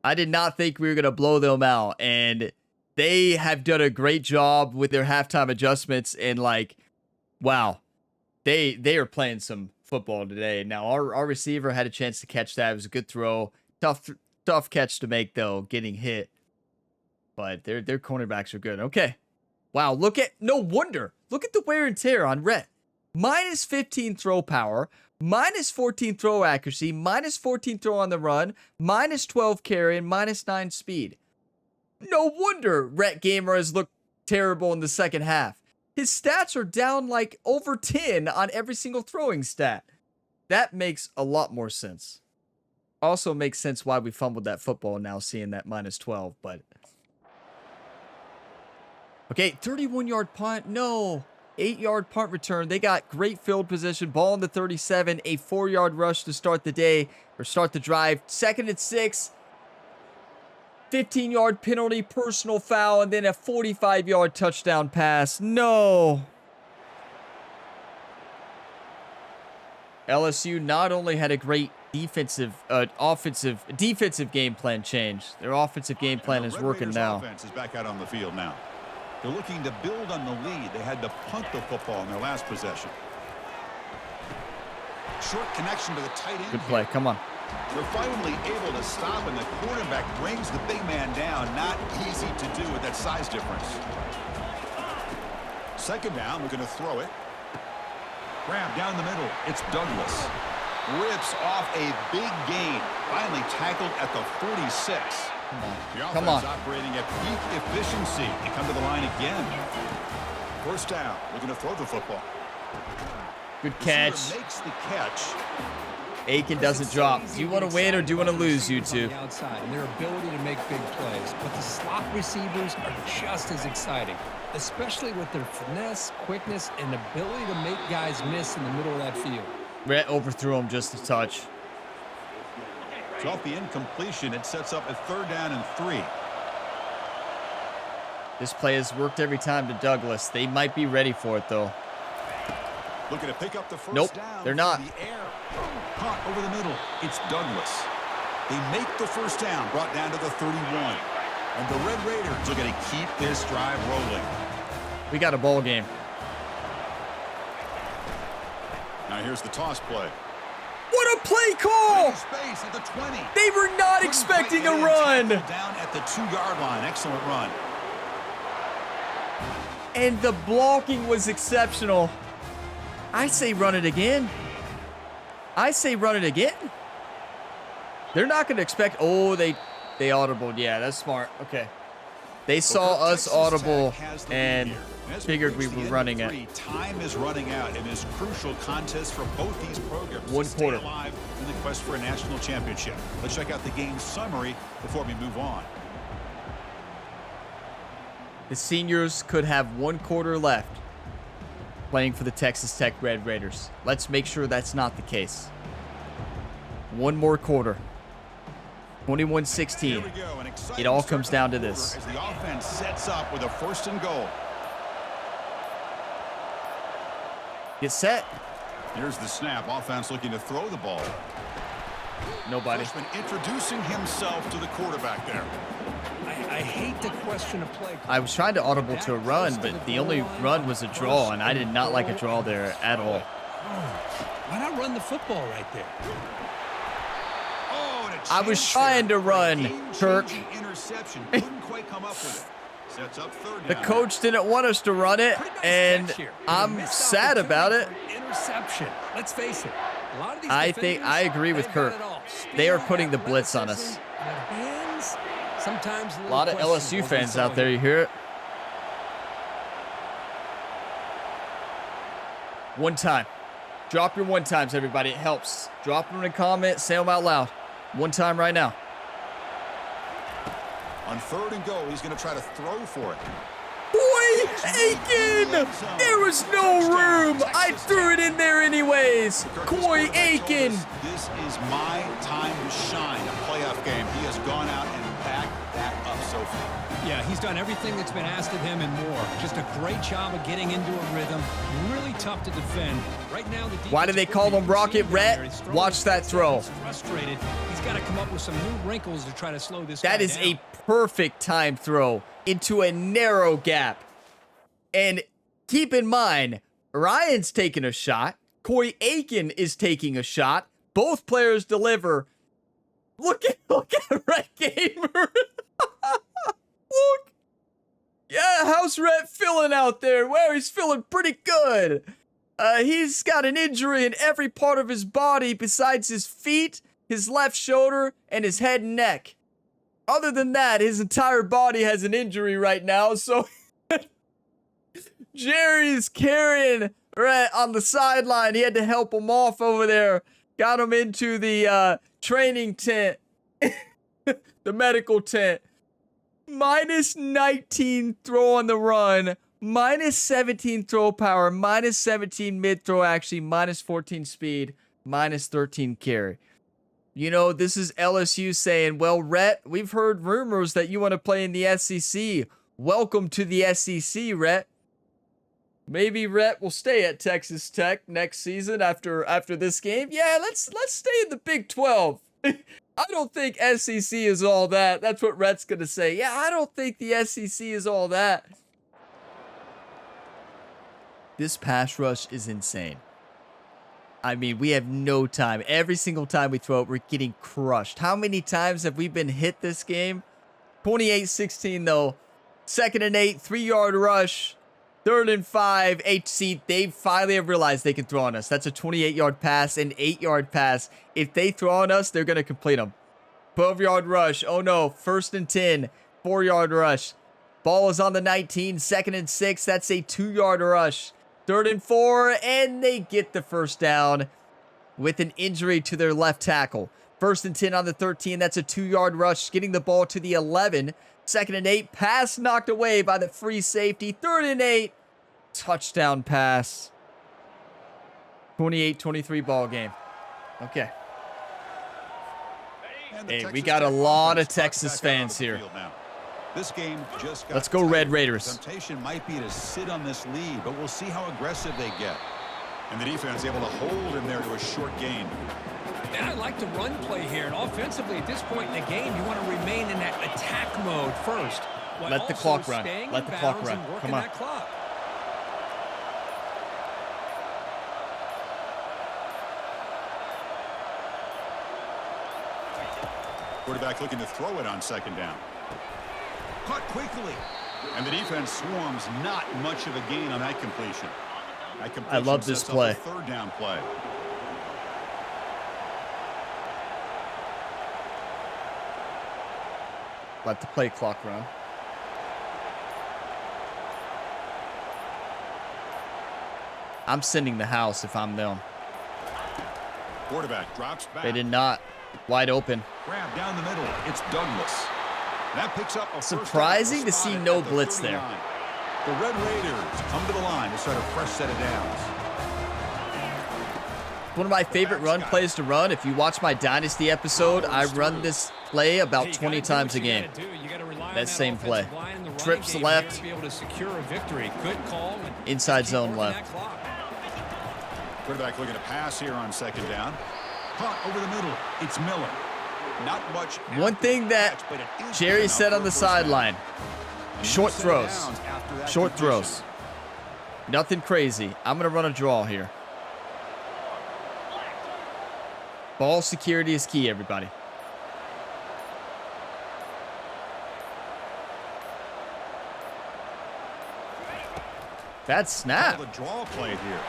Speaker 1: I did not think we were going to blow them out, and they have done a great job with their halftime adjustments, and, like, wow, they are playing some football today. Now, our receiver had a chance to catch that. It was a good throw. Tough catch to make, though, getting hit. But their cornerbacks are good. Okay. Wow, no wonder. Look at the wear and tear on Rhett. Minus 15 throw power, minus 14 throw accuracy, minus 14 throw on the run, minus 12 carry, and minus 9 speed. No wonder Rhett Gamer has looked terrible in the second half. His stats are down like over 10 on every single throwing stat. That makes a lot more sense. Also makes sense why we fumbled that football now, seeing that minus 12, but Okay, 31-yard punt. No. 8-yard punt return. They got great field position. Ball in the 37. A 4-yard rush to start the day or start the drive. 2nd and 6. 15-yard penalty, personal foul, and then a 45-yard touchdown pass. No. LSU not only had a great defensive game plan change. Their offensive game plan is working now.
Speaker 2: Offense is back out on the field now. They're looking to build on the lead. They had to punt the football in their last possession. Short connection to the tight end.
Speaker 1: Good play. Come on.
Speaker 2: They're finally able to stop, and the quarterback brings the big man down. Not easy to do with that size difference. 2nd down. We're going to throw it. Grab down the middle. It's Douglas. Rips off a big gain. Finally tackled at the 46. The offense
Speaker 1: Come on.
Speaker 2: operating at peak efficiency. They come to the line again. 1st down. We're going to throw the football.
Speaker 1: Good catch.
Speaker 2: Receiver makes the catch.
Speaker 1: Aiken doesn't drop. Do you want to win or do you want to lose, YouTube?
Speaker 3: Outside and their ability to make big plays, but the slot receivers are just as exciting, especially with their finesse, quickness, and ability to make guys miss in the middle of that field.
Speaker 1: Rhett overthrew him just a touch.
Speaker 2: So off the incompletion, it sets up a 3rd down and 3.
Speaker 1: This play has worked every time to Douglas. They might be ready for it, though.
Speaker 2: Looking to pick up the 1st
Speaker 1: Nope,
Speaker 2: down.
Speaker 1: they're not.
Speaker 2: The air. Punt over the middle. It's Douglas. They make the 1st down, brought down to the 31. And the Red Raiders are going to keep this drive rolling.
Speaker 1: We got a ball game.
Speaker 2: Now here's the toss play.
Speaker 1: What a play call!
Speaker 2: Space at the 20.
Speaker 1: They were not expecting a run.
Speaker 2: Down at the 2-yard line. Excellent run.
Speaker 1: And the blocking was exceptional. I say run it again. I say run it again. They're not going to expect... Oh, they audibled. Yeah, that's smart. Okay. They saw us audible and figured we were running it.
Speaker 2: Time is running out in this crucial contest for both these programs.
Speaker 1: 1 quarter.
Speaker 2: Stay alive in the quest for a national championship. Let's check out the game summary before we move on.
Speaker 1: The seniors could have 1 quarter left playing for the Texas Tech Red Raiders. Let's make sure that's not the case. 1 more quarter. 21-16. It all comes down to this.
Speaker 2: As the offense sets up with a 1st and goal.
Speaker 1: Get set.
Speaker 2: Here's the snap. Offense looking to throw the ball.
Speaker 1: Nobody.
Speaker 2: Freshman introducing himself to the quarterback there.
Speaker 3: I hate to question a play.
Speaker 1: I was trying to audible to a run, but the only run was a draw, and I did not like a draw there at all.
Speaker 3: Why not run the football right there?
Speaker 2: Oh, and a
Speaker 1: I was
Speaker 2: chance
Speaker 1: trying
Speaker 2: there
Speaker 1: to
Speaker 2: for a
Speaker 1: run, Kirk.
Speaker 2: game-changing interception. Couldn't quite come up with it. Sets up 3rd
Speaker 1: The
Speaker 2: down.
Speaker 1: coach didn't want us to run it, and I'm sad about it.
Speaker 3: Interception. Let's face it. A lot of these
Speaker 1: I agree with Kirk. They are putting the blitz on us.
Speaker 3: Sometimes
Speaker 1: A lot of LSU fans out there, you hear it? 1 time. Drop your 1 times, everybody. It helps. Drop them in a comment. Say them out loud. 1 time right now.
Speaker 2: On 3rd and goal, he's going to try to throw for it.
Speaker 1: Boy, Aiken! There was no room. I threw it in there anyways. Coy Aiken.
Speaker 2: This is my time to shine. A playoff game. He has gone out and backed that up so far.
Speaker 3: Yeah, he's done everything that's been asked of him and more. Just a great job of getting into a rhythm. Really tough to defend. Right now,
Speaker 1: why do they call him Rocket Rhett? Watch that throw.
Speaker 3: Frustrated. He's got to come up with some new wrinkles to try to slow this guy
Speaker 1: That is
Speaker 3: down.
Speaker 1: a perfect time throw into a narrow gap. And keep in mind, Ryan's taking a shot. Coy Aiken is taking a shot. Both players deliver. Look at Red Gamer. Look. Yeah, how's Red feeling out there? Well, he's feeling pretty good. He's got an injury in every part of his body besides his feet, his left shoulder, and his head and neck. Other than that, his entire body has an injury right now, so Jerry's carrying Rhett on the sideline. He had to help him off over there. Got him into the training tent, the medical tent. Minus 19 throw on the run. Minus 17 throw power. Minus 17 mid throw actually. Minus 14 speed. Minus 13 carry. You know, this is LSU saying, well, Rhett, we've heard rumors that you want to play in the SEC. Welcome to the SEC, Rhett. Maybe Rhett will stay at Texas Tech next season after this game. Yeah, let's stay in the Big 12. I don't think SEC is all that. That's what Rhett's going to say. Yeah, I don't think the SEC is all that. This pass rush is insane. I mean, we have no time. Every single time we throw it, we're getting crushed. How many times have we been hit this game? 28-16 though. 2nd and 8, 3-yard rush. 3rd and 5, HC, they finally have realized they can throw on us. That's a 28-yard pass, an 8-yard pass. If they throw on us, they're going to complete them. 12-yard rush. Oh no, 1st and 10, 4-yard rush. Ball is on the 19, 2nd and 6. That's a 2-yard rush. 3rd and 4, and they get the first down with an injury to their left tackle. 1st and 10 on the 13. That's a 2-yard rush, getting the ball to the 11. 2nd and 8, pass knocked away by the free safety. 3rd and 8, touchdown pass. 28-23 ball game. Okay. Hey, we got a lot of Texas fans here.
Speaker 2: This game just got
Speaker 1: Let's go Red Raiders.
Speaker 2: Temptation might be to sit on this lead, but we'll see how aggressive they get. And the defense able to hold him there to a short gain.
Speaker 3: And I like the run play here. And offensively, at this point in the game, you want to remain in that attack mode first.
Speaker 1: Let the clock run. Let the clock run. Come on.
Speaker 2: Quarterback looking to throw it on 2nd down. Caught quickly. And the defense swarms, not much of a gain on that completion.
Speaker 1: I love this play.
Speaker 2: 3rd down play.
Speaker 1: Let the play clock run. I'm sending the house if I'm them.
Speaker 2: Quarterback drops back.
Speaker 1: They did not. Wide open.
Speaker 2: Grab down the middle. It's Douglas. That picks up a
Speaker 1: surprising to see no blitz there.
Speaker 2: The Red Raiders come to the line to start a fresh set of downs.
Speaker 1: One of my favorite run plays to run. If you watch my Dynasty episode, I run this play about 20 times a game. That same play. Trips left. Inside zone left.
Speaker 2: Quarterback looking to pass here on 2nd down. Caught over the middle. It's Miller. Not much.
Speaker 1: One thing that Jerry said on the sideline. Short throws. Short throws. Nothing crazy. I'm going to run a draw here. Ball security is key, everybody. Bad snap.
Speaker 2: The draw play here.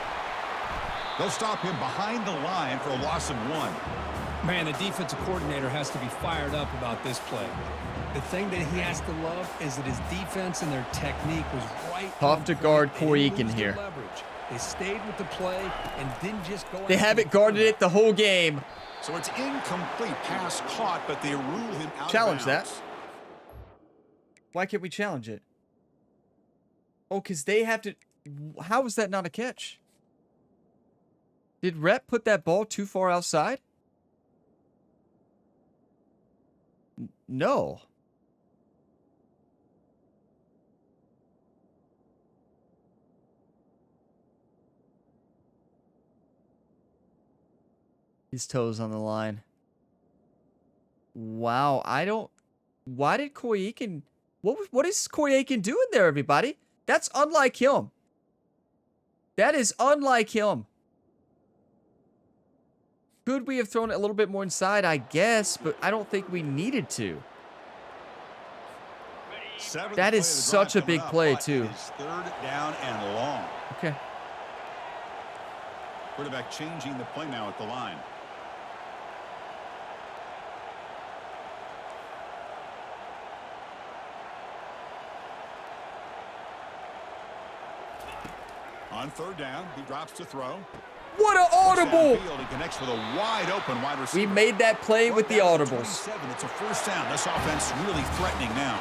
Speaker 2: They'll stop him behind the line for a loss of 1.
Speaker 3: Man, the defensive coordinator has to be fired up about this play. The thing that he has to love is that his defense and their technique was right.
Speaker 1: Tough to guard Corey Eakin here.
Speaker 3: They stayed with the play and didn't just go.
Speaker 1: They haven't guarded it the whole game.
Speaker 2: So it's incomplete pass caught, but they rule him out.
Speaker 1: Challenge that. Why can't we challenge it? Oh, because they have to. How is that not a catch? Did Rhett put that ball too far outside? No. His toes on the line. Wow, why did Corey Eakin... What is Corey Eakin doing there, everybody? That's unlike him. That is unlike him. Could we have thrown it a little bit more inside? I guess, but I don't think we needed to. That is such a big play, too.
Speaker 2: 3rd down and long.
Speaker 1: Okay.
Speaker 2: Quarterback changing the play now at the line. On 3rd down, he drops to throw.
Speaker 1: What an audible!
Speaker 2: He connects with a wide open wide receiver.
Speaker 1: We made that play with the audibles.
Speaker 2: It's a 1st down. This offense really threatening now.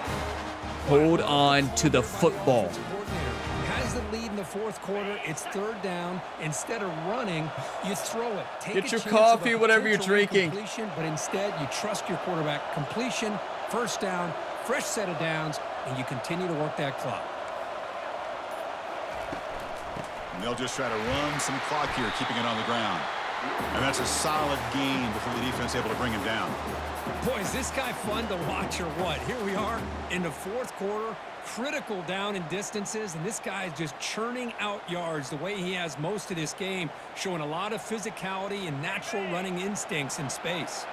Speaker 1: Hold on to the football.
Speaker 3: Has the lead in the fourth quarter. It's third down. Instead of running, you throw it.
Speaker 1: Get your coffee, whatever you're drinking.
Speaker 3: But instead, you trust your quarterback. Completion, first down, fresh set of downs, and you continue to work that clock.
Speaker 2: And they'll just try to run some clock here, keeping it on the ground. And that's a solid gain before the defense able to bring him down.
Speaker 3: Boy, is this guy fun to watch or what? Here we are in the fourth quarter, critical down in distances, and this guy is just churning out yards the way he has most of this game, showing a lot of physicality and natural running instincts in space.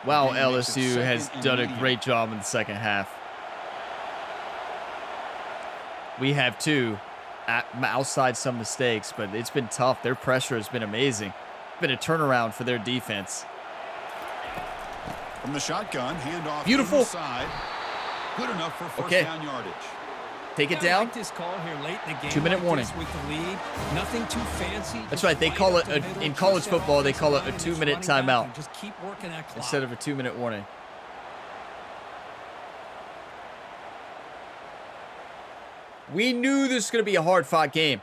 Speaker 1: Wow, LSU has done a great job in the second half. We have two outside some mistakes, but it's been tough. Their pressure has been amazing. It's been a turnaround for their defense.
Speaker 2: From the shotgun, handoff
Speaker 1: beautiful
Speaker 2: side. Good enough for first down yardage.
Speaker 1: Take it down.
Speaker 3: Like this call here late in the game.
Speaker 1: 2-minute warning.
Speaker 3: With the lead, nothing too fancy.
Speaker 1: That's right. They call it in college football. They call it a 2-minute timeout
Speaker 3: just keep working that clock.
Speaker 1: instead of a 2-minute warning. We knew this was going to be a hard-fought game.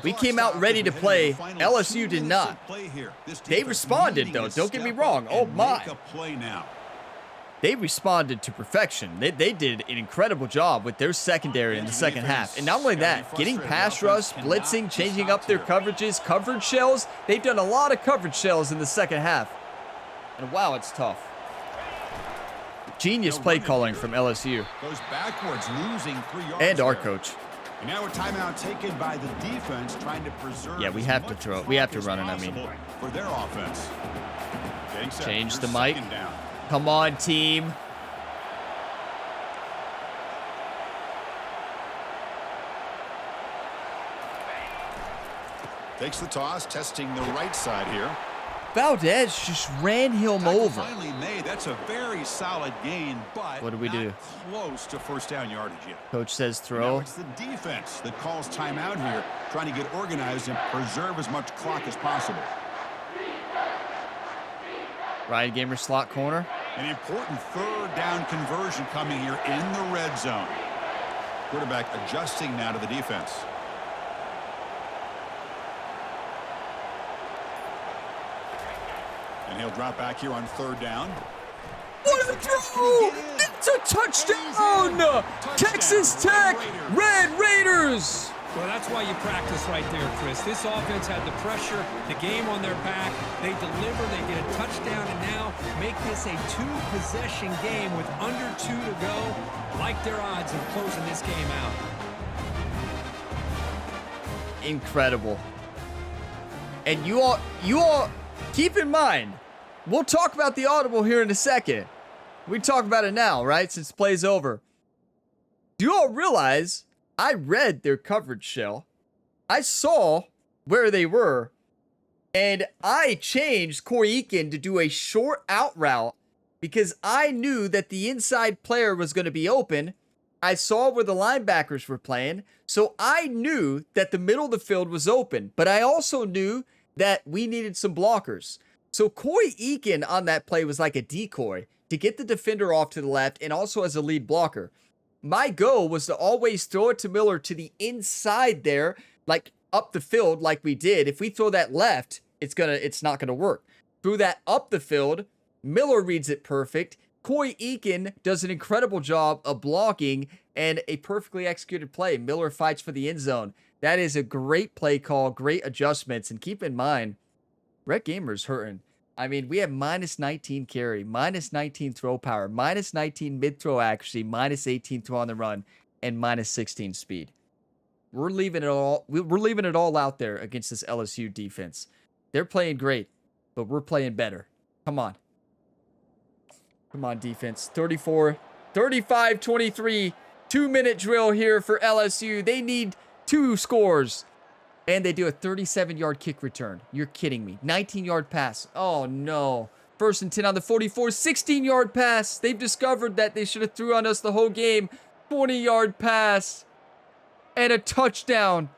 Speaker 1: We came out ready to play. LSU did not. They responded, though. Don't get me wrong. Oh, my. They responded to perfection. They did an incredible job with their secondary in the second half. And not only that, getting pass rush, blitzing, changing up their coverages, coverage shells. They've done a lot of coverage shells in the second half. And wow, it's tough. Genius play calling from LSU.
Speaker 2: Goes backwards, losing 3 yards.
Speaker 1: And our coach.
Speaker 2: And now a timeout taken by the defense, trying to preserve.
Speaker 1: Yeah, we have to throw it. We have to run it, I mean.
Speaker 2: For their offense.
Speaker 1: Change the mic. Come on, team.
Speaker 2: Takes the toss, testing the right side here.
Speaker 1: Valdez just ran him over.
Speaker 2: Finally made. That's a very solid gain, but
Speaker 1: what do we do?
Speaker 2: Close to first down yardage yet.
Speaker 1: Coach says throw.
Speaker 2: Now it's the defense that calls timeout here, trying to get organized and preserve as much clock as possible.
Speaker 1: Ryan Gamer slot corner.
Speaker 2: An important third down conversion coming here in the red zone. Quarterback adjusting now to the defense. And he'll drop back here on third down.
Speaker 1: What a throw! It's a touchdown! Texas Tech Red Raiders!
Speaker 3: Well, that's why you practice right there, Chris. This offense had the pressure, the game on their back. They deliver, they get a touchdown, and now make this a two-possession game with under 2 to go. Like their odds of closing this game out.
Speaker 1: Incredible. And you all keep in mind, we'll talk about the audible here in a second. We talk about it now, right? Since play's over. Do you all realize I read their coverage shell? I saw where they were, and I changed Corey Eakin to do a short out route because I knew that the inside player was going to be open. I saw where the linebackers were playing, so I knew that the middle of the field was open, but I also knew that we needed some blockers. So Corey Eakin on that play was like a decoy to get the defender off to the left and also as a lead blocker. My goal was to always throw it to Miller to the inside there, like up the field like we did. If we throw that left, it's not gonna work. Threw that up the field, Miller reads it perfect. Corey Eakin does an incredible job of blocking and a perfectly executed play. Miller fights for the end zone. That is a great play call, great adjustments, and keep in mind, Rhett Gamer's hurting. I mean, we have minus 19 carry, minus 19 throw power, minus 19 mid-throw accuracy, minus 18 throw on the run, and minus 16 speed. We're leaving it all out there against this LSU defense. They're playing great, but we're playing better. Come on. Come on, defense. 35-23, 2-minute drill here for LSU. They need 2 scores. And they do a 37-yard kick return. You're kidding me. 19-yard pass. Oh, no. 1st and 10 on the 44. 16-yard pass. They've discovered that they should have threw on us the whole game. 20-yard pass. And a touchdown.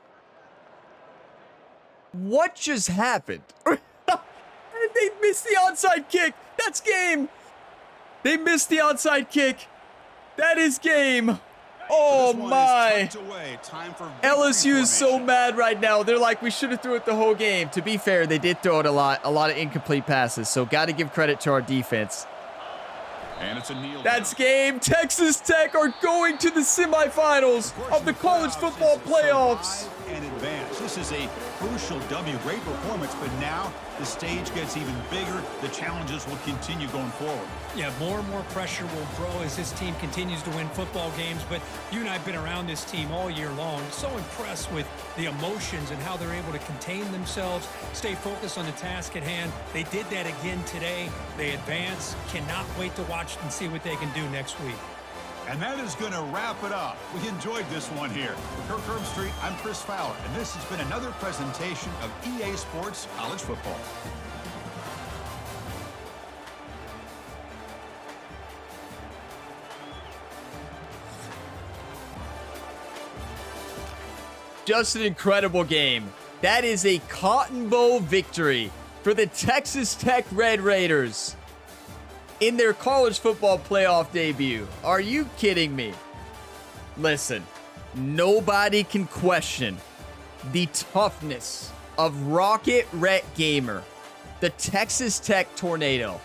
Speaker 1: What just happened? And they missed the onside kick. That's game. They missed the onside kick. That is game. Oh my. LSU is so mad right now. They're like, we should have threw it the whole game. To be fair, they did throw it a lot of incomplete passes. So got to give credit to our defense.
Speaker 2: And it's a kneel
Speaker 1: That's
Speaker 2: down.
Speaker 1: game. Texas Tech are going to the semifinals of the college football playoffs.
Speaker 2: And advance. This is a crucial W. Great performance, but now the stage gets even bigger. The challenges will continue going forward.
Speaker 4: Yeah, more and more pressure will grow as this team continues to win football games. But you and I have been around this team all year long. So impressed with the emotions and how they're able to contain themselves, stay focused on the task at hand. They did that again today. They advance. Cannot wait to watch and see what they can do next week.
Speaker 2: And that is going to wrap it up. We enjoyed this one here. For Kirk Herbstreit, I'm Chris Fowler, and this has been another presentation of EA Sports College Football.
Speaker 1: Just an incredible game. That is a Cotton Bowl victory for the Texas Tech Red Raiders in their college football playoff debut. Are you kidding me? Listen, nobody can question the toughness of Rocket Rhett Gamer, the Texas Tech Tornado.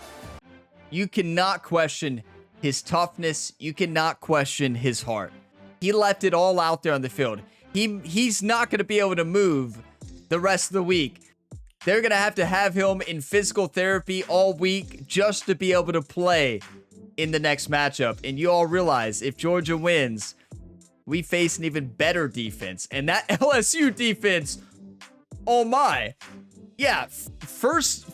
Speaker 1: You cannot question his toughness. You cannot question his heart. He left it all out there on the field. He's not going to be able to move the rest of the week. They're going to have him in physical therapy all week just to be able to play in the next matchup. And you all realize if Georgia wins, we face an even better defense. And that LSU defense, oh my. Yeah, first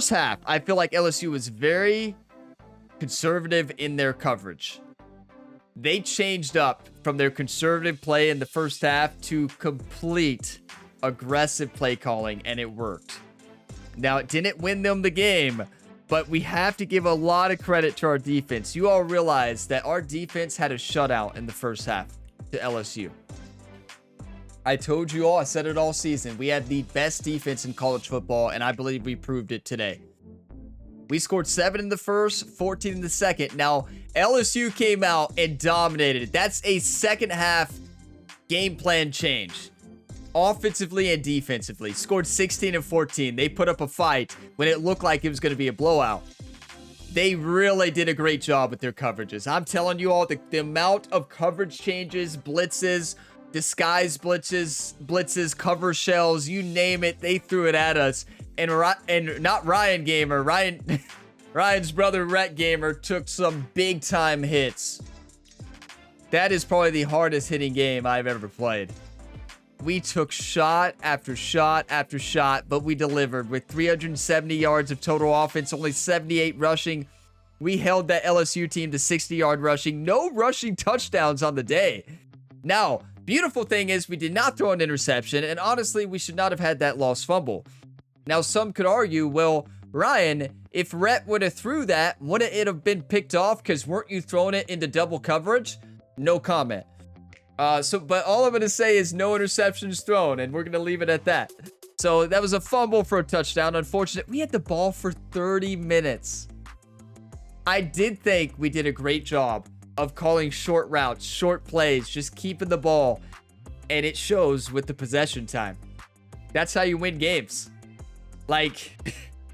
Speaker 1: half, I feel like LSU was very conservative in their coverage. They changed up from their conservative play in the first half to complete aggressive play calling, and it worked. Now, it didn't win them the game, but we have to give a lot of credit to our defense. You all realize that our defense had a shutout in the first half to LSU. I told you all, I said it all season, we had the best defense in college football, and I believe we proved it today. We scored 7 in the first, 14 in the second. Now, LSU came out and dominated. That's a second half game plan change. Offensively and defensively. Scored 16 and 14. They put up a fight when it looked like it was going to be a blowout. They really did a great job with their coverages. I'm telling you all, the amount of coverage changes, blitzes, disguise blitzes, cover shells, you name it, they threw it at us. And not Ryan Gamer, Ryan's brother Rhett Gamer took some big time hits. That is probably the hardest hitting game I've ever played. We took shot after shot after shot, but we delivered with 370 yards of total offense, only 78 rushing. We held that LSU team to 60-yard rushing. No rushing touchdowns on the day. Now, beautiful thing is we did not throw an interception, and honestly, we should not have had that lost fumble. Now, some could argue, well, Ryan, if Rhett would have threw that, wouldn't it have been picked off because weren't you throwing it into double coverage? No comment. But all I'm going to say is no interceptions thrown, and we're going to leave it at that. So that was a fumble for a touchdown. Unfortunate. We had the ball for 30 minutes. I did think we did a great job of calling short routes, short plays, just keeping the ball, and it shows with the possession time. That's how you win games. Like,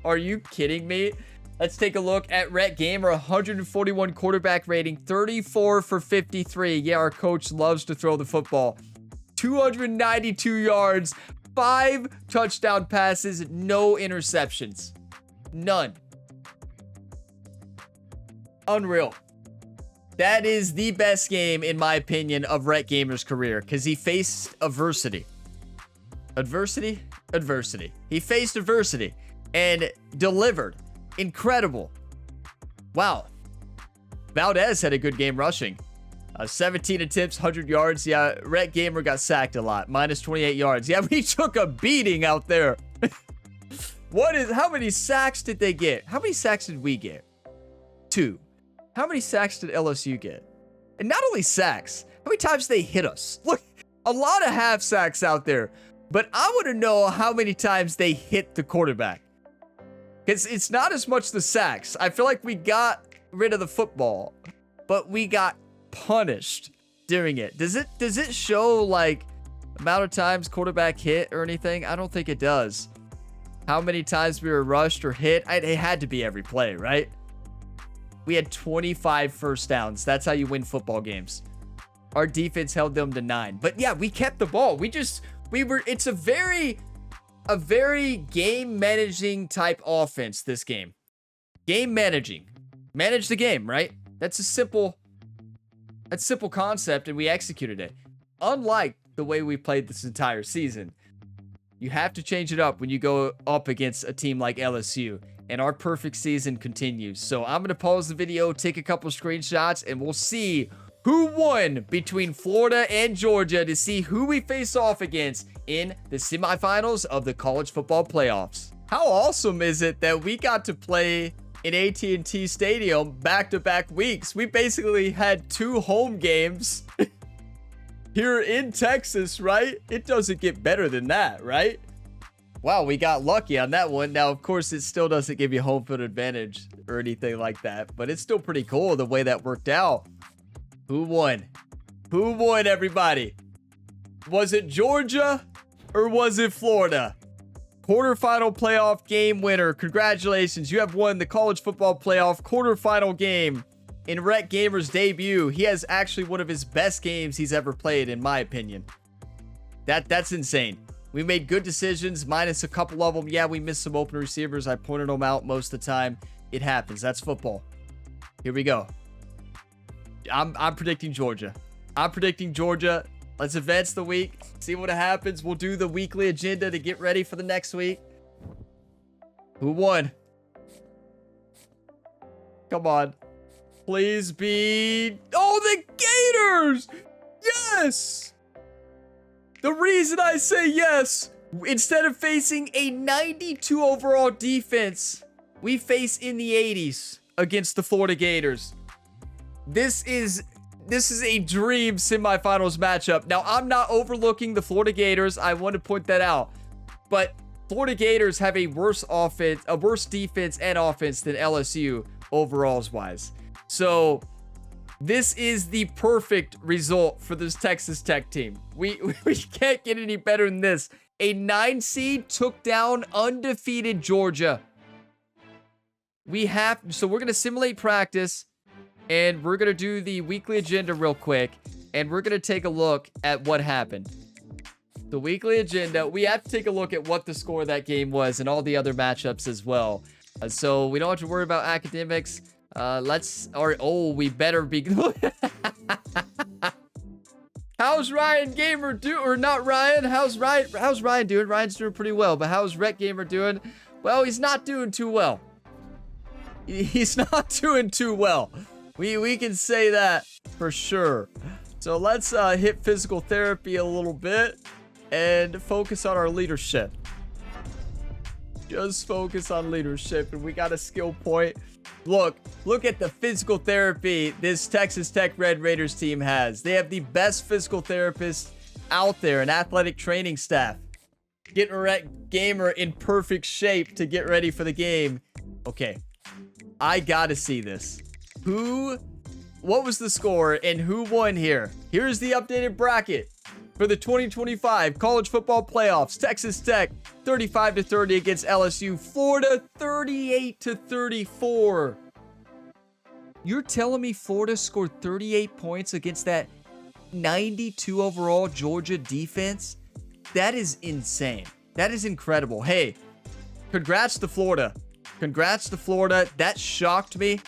Speaker 1: are you kidding me? Let's take a look at Rhett Gamer, 141 quarterback rating, 34 for 53. Yeah, our coach loves to throw the football. 292 yards, 5 touchdown passes, no interceptions. None. Unreal. That is the best game, in my opinion, of Rhett Gamer's career because he faced adversity. Adversity? Adversity. He faced adversity and delivered. Incredible. Wow. Valdez had a good game rushing. 17 attempts, 100 yards. Yeah, Rhett Gamer got sacked a lot. Minus 28 yards. Yeah, we took a beating out there. How many sacks did they get? How many sacks did we get? 2. How many sacks did LSU get? And not only sacks, how many times they hit us? Look, a lot of half sacks out there. But I want to know how many times they hit the quarterback. Because it's not as much the sacks. I feel like we got rid of the football. but we got punished doing it. Does it show like amount of times quarterback hit or anything? I don't think it does. How many times we were rushed or hit? It had to be every play, right? We had 25 first downs. That's how you win football games. Our defense held them to 9. But yeah, we kept the ball. It's a very game managing type offense, this game. Game managing. Manage the game, right? That's a simple concept, and we executed it. Unlike the way we played this entire season. You have to change it up when you go up against a team like LSU. And our perfect season continues. So I'm going to pause the video, take a couple screenshots, and we'll see who won between Florida and Georgia to see who we face off against in the semifinals of the college football playoffs. How awesome is it that we got to play in AT&T Stadium back-to-back weeks? We basically had 2 home games here in Texas, right? It doesn't get better than that, right? Wow, we got lucky on that one. Now, of course, it still doesn't give you home field advantage or anything like that, but it's still pretty cool the way that worked out. Who won? Who won, everybody? Was it Georgia or was it Florida? Quarterfinal playoff game winner. Congratulations. You have won the college football playoff quarterfinal game in Rhett Gamer's debut. He has actually one of his best games he's ever played, in my opinion. That's insane. We made good decisions, minus a couple of them. Yeah, we missed some open receivers. I pointed them out most of the time. It happens. That's football. Here we go. I'm predicting Georgia. I'm predicting Georgia. Let's advance the week. See what happens. We'll do the weekly agenda to get ready for the next week. Who won? Come on. Please be... Oh, the Gators! Yes! The reason I say yes, instead of facing a 92 overall defense, we face in the 80s against the Florida Gators. This is a dream semifinals matchup. Now, I'm not overlooking the Florida Gators. I want to point that out. But Florida Gators have a worse defense and offense than LSU overalls wise. So this is the perfect result for this Texas Tech team. We can't get any better than this. A 9 seed took down undefeated Georgia. So we're going to simulate practice, and we're going to do the weekly agenda real quick, and we're going to take a look at what happened. The weekly agenda, we have to take a look at what the score of that game was and all the other matchups as well. So we don't have to worry about academics. We better be... How's Ryan Gamer doing? Or not Ryan. How's Ryan doing? Ryan's doing pretty well. But how's Rhett Gamer doing? Well, he's not doing too well. He's not doing too well. We can say that for sure. So let's hit physical therapy a little bit and focus on our leadership. Just focus on leadership, and we got a skill point. Look at the physical therapy this Texas Tech Red Raiders team has. They have the best physical therapists out there, an athletic training staff. Getting Rhett Gamer in perfect shape to get ready for the game. Okay, I gotta see this. What was the score and who won here? Here's the updated bracket for the 2025 college football playoffs. Texas Tech 35-30 against LSU. Florida 38-34. You're telling me Florida scored 38 points against that 92 overall Georgia defense? That is insane. That is incredible. Hey, congrats to Florida. Congrats to Florida. That shocked me.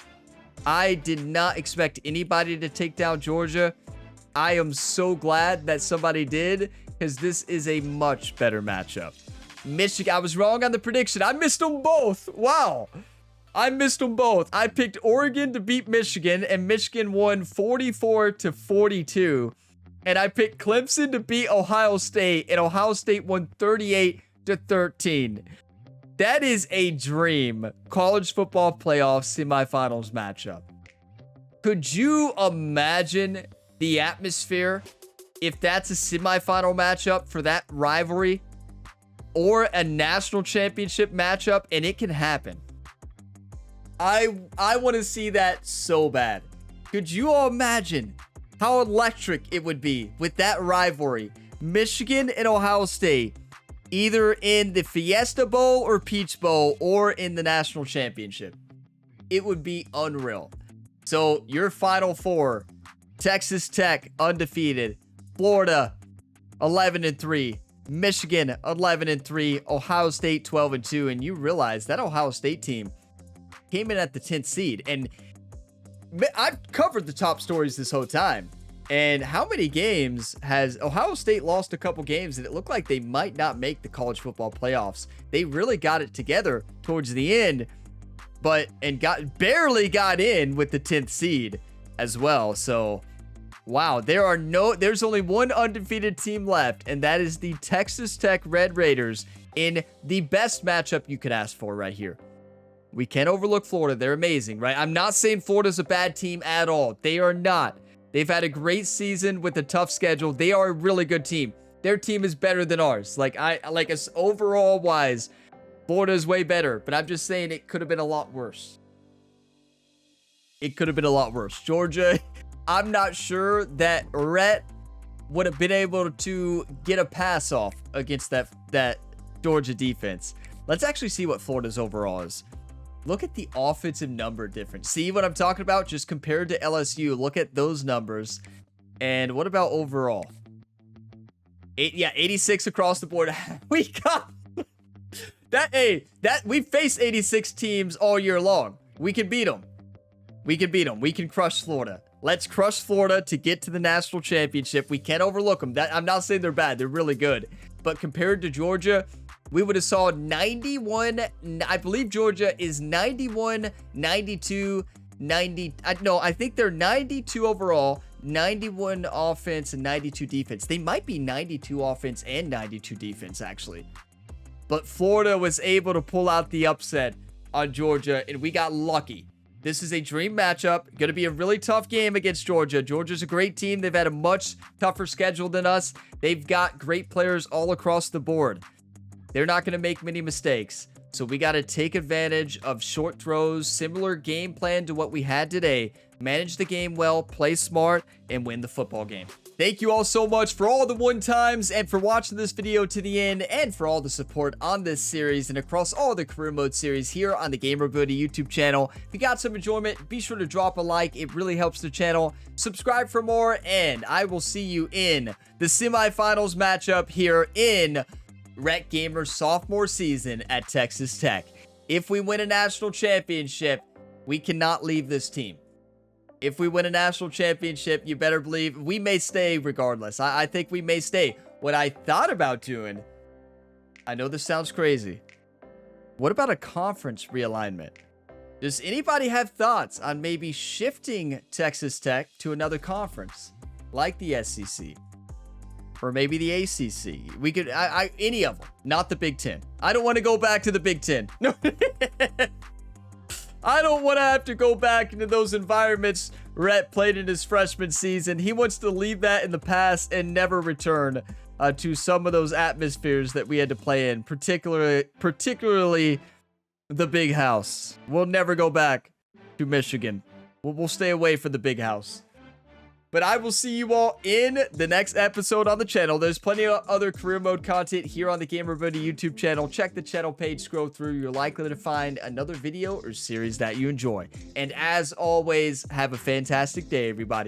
Speaker 1: I did not expect anybody to take down Georgia. I am so glad that somebody did, because this is a much better matchup. Michigan, I was wrong on the prediction. I missed them both. Wow. I missed them both. I picked Oregon to beat Michigan, and Michigan won 44-42. And I picked Clemson to beat Ohio State, and Ohio State won 38-13. That is a dream college football playoff semifinals matchup. Could you imagine the atmosphere if that's a semifinal matchup for that rivalry, or a national championship matchup? And it can happen. I want to see that so bad. Could you all imagine how electric it would be with that rivalry? Michigan and Ohio State, either in the Fiesta Bowl or Peach Bowl or in the national championship. It would be unreal. So your Final Four, Texas Tech undefeated, Florida 11-3, Michigan 11-3, Ohio State 12-2, and you realize that Ohio State team came in at the 10th seed. And I've covered the top stories this whole time. And how many games has Ohio State lost? A couple games, and it looked like they might not make the college football playoffs. They really got it together towards the end, barely got in with the 10th seed as well. So wow, there's only one undefeated team left, and that is the Texas Tech Red Raiders in the best matchup you could ask for right here. We can't overlook Florida. They're amazing, right? I'm not saying Florida's a bad team at all. They are not. They've had a great season with a tough schedule. They are a really good team. Their team is better than ours. Like us overall wise, Florida is way better, but I'm just saying it could have been a lot worse. It could have been a lot worse. Georgia, I'm not sure that Rhett would have been able to get a pass off against that Georgia defense. Let's actually see what Florida's overall is. Look at the offensive number difference. See what I'm talking about? Just compared to LSU, look at those numbers. And what about overall? 86 across the board. We got we faced 86 teams all year long. We can beat them. We can crush Florida. Let's crush Florida to get to the national championship. We can't overlook them. I'm not saying they're bad. They're really good. But compared to Georgia, we would have saw 91. I believe Georgia is 91, 92, 90. No, I think they're 92 overall, 91 offense, and 92 defense. They might be 92 offense and 92 defense, actually. But Florida was able to pull out the upset on Georgia, and we got lucky. This is a dream matchup. Going to be a really tough game against Georgia. Georgia's a great team. They've had a much tougher schedule than us. They've got great players all across the board. They're not going to make many mistakes. So we got to take advantage of short throws, similar game plan to what we had today. Manage the game well, play smart, and win the football game. Thank you all so much for all the one times and for watching this video to the end and for all the support on this series and across all the career mode series here on the Gamerability YouTube channel. If you got some enjoyment, be sure to drop a like. It really helps the channel. Subscribe for more, and I will see you in the semifinals matchup here in Rhett Gamer's sophomore season at Texas Tech. If we win a national championship, we cannot leave this team. If we win a national championship, you better believe we may stay regardless. I think we may stay. What I thought about doing, I know this sounds crazy. What about a conference realignment? Does anybody have thoughts on maybe shifting Texas Tech to another conference, like the SEC? Or maybe the ACC. We could, any of them, not the Big Ten. I don't want to go back to the Big Ten. No, I don't want to have to go back into those environments Rhett played in his freshman season. He wants to leave that in the past and never return to some of those atmospheres that we had to play in, particularly the Big House. We'll never go back to Michigan. We'll stay away from the Big House. But I will see you all in the next episode on the channel. There's plenty of other career mode content here on the Gamerability YouTube channel. Check the channel page, scroll through. You're likely to find another video or series that you enjoy. And as always, have a fantastic day, everybody.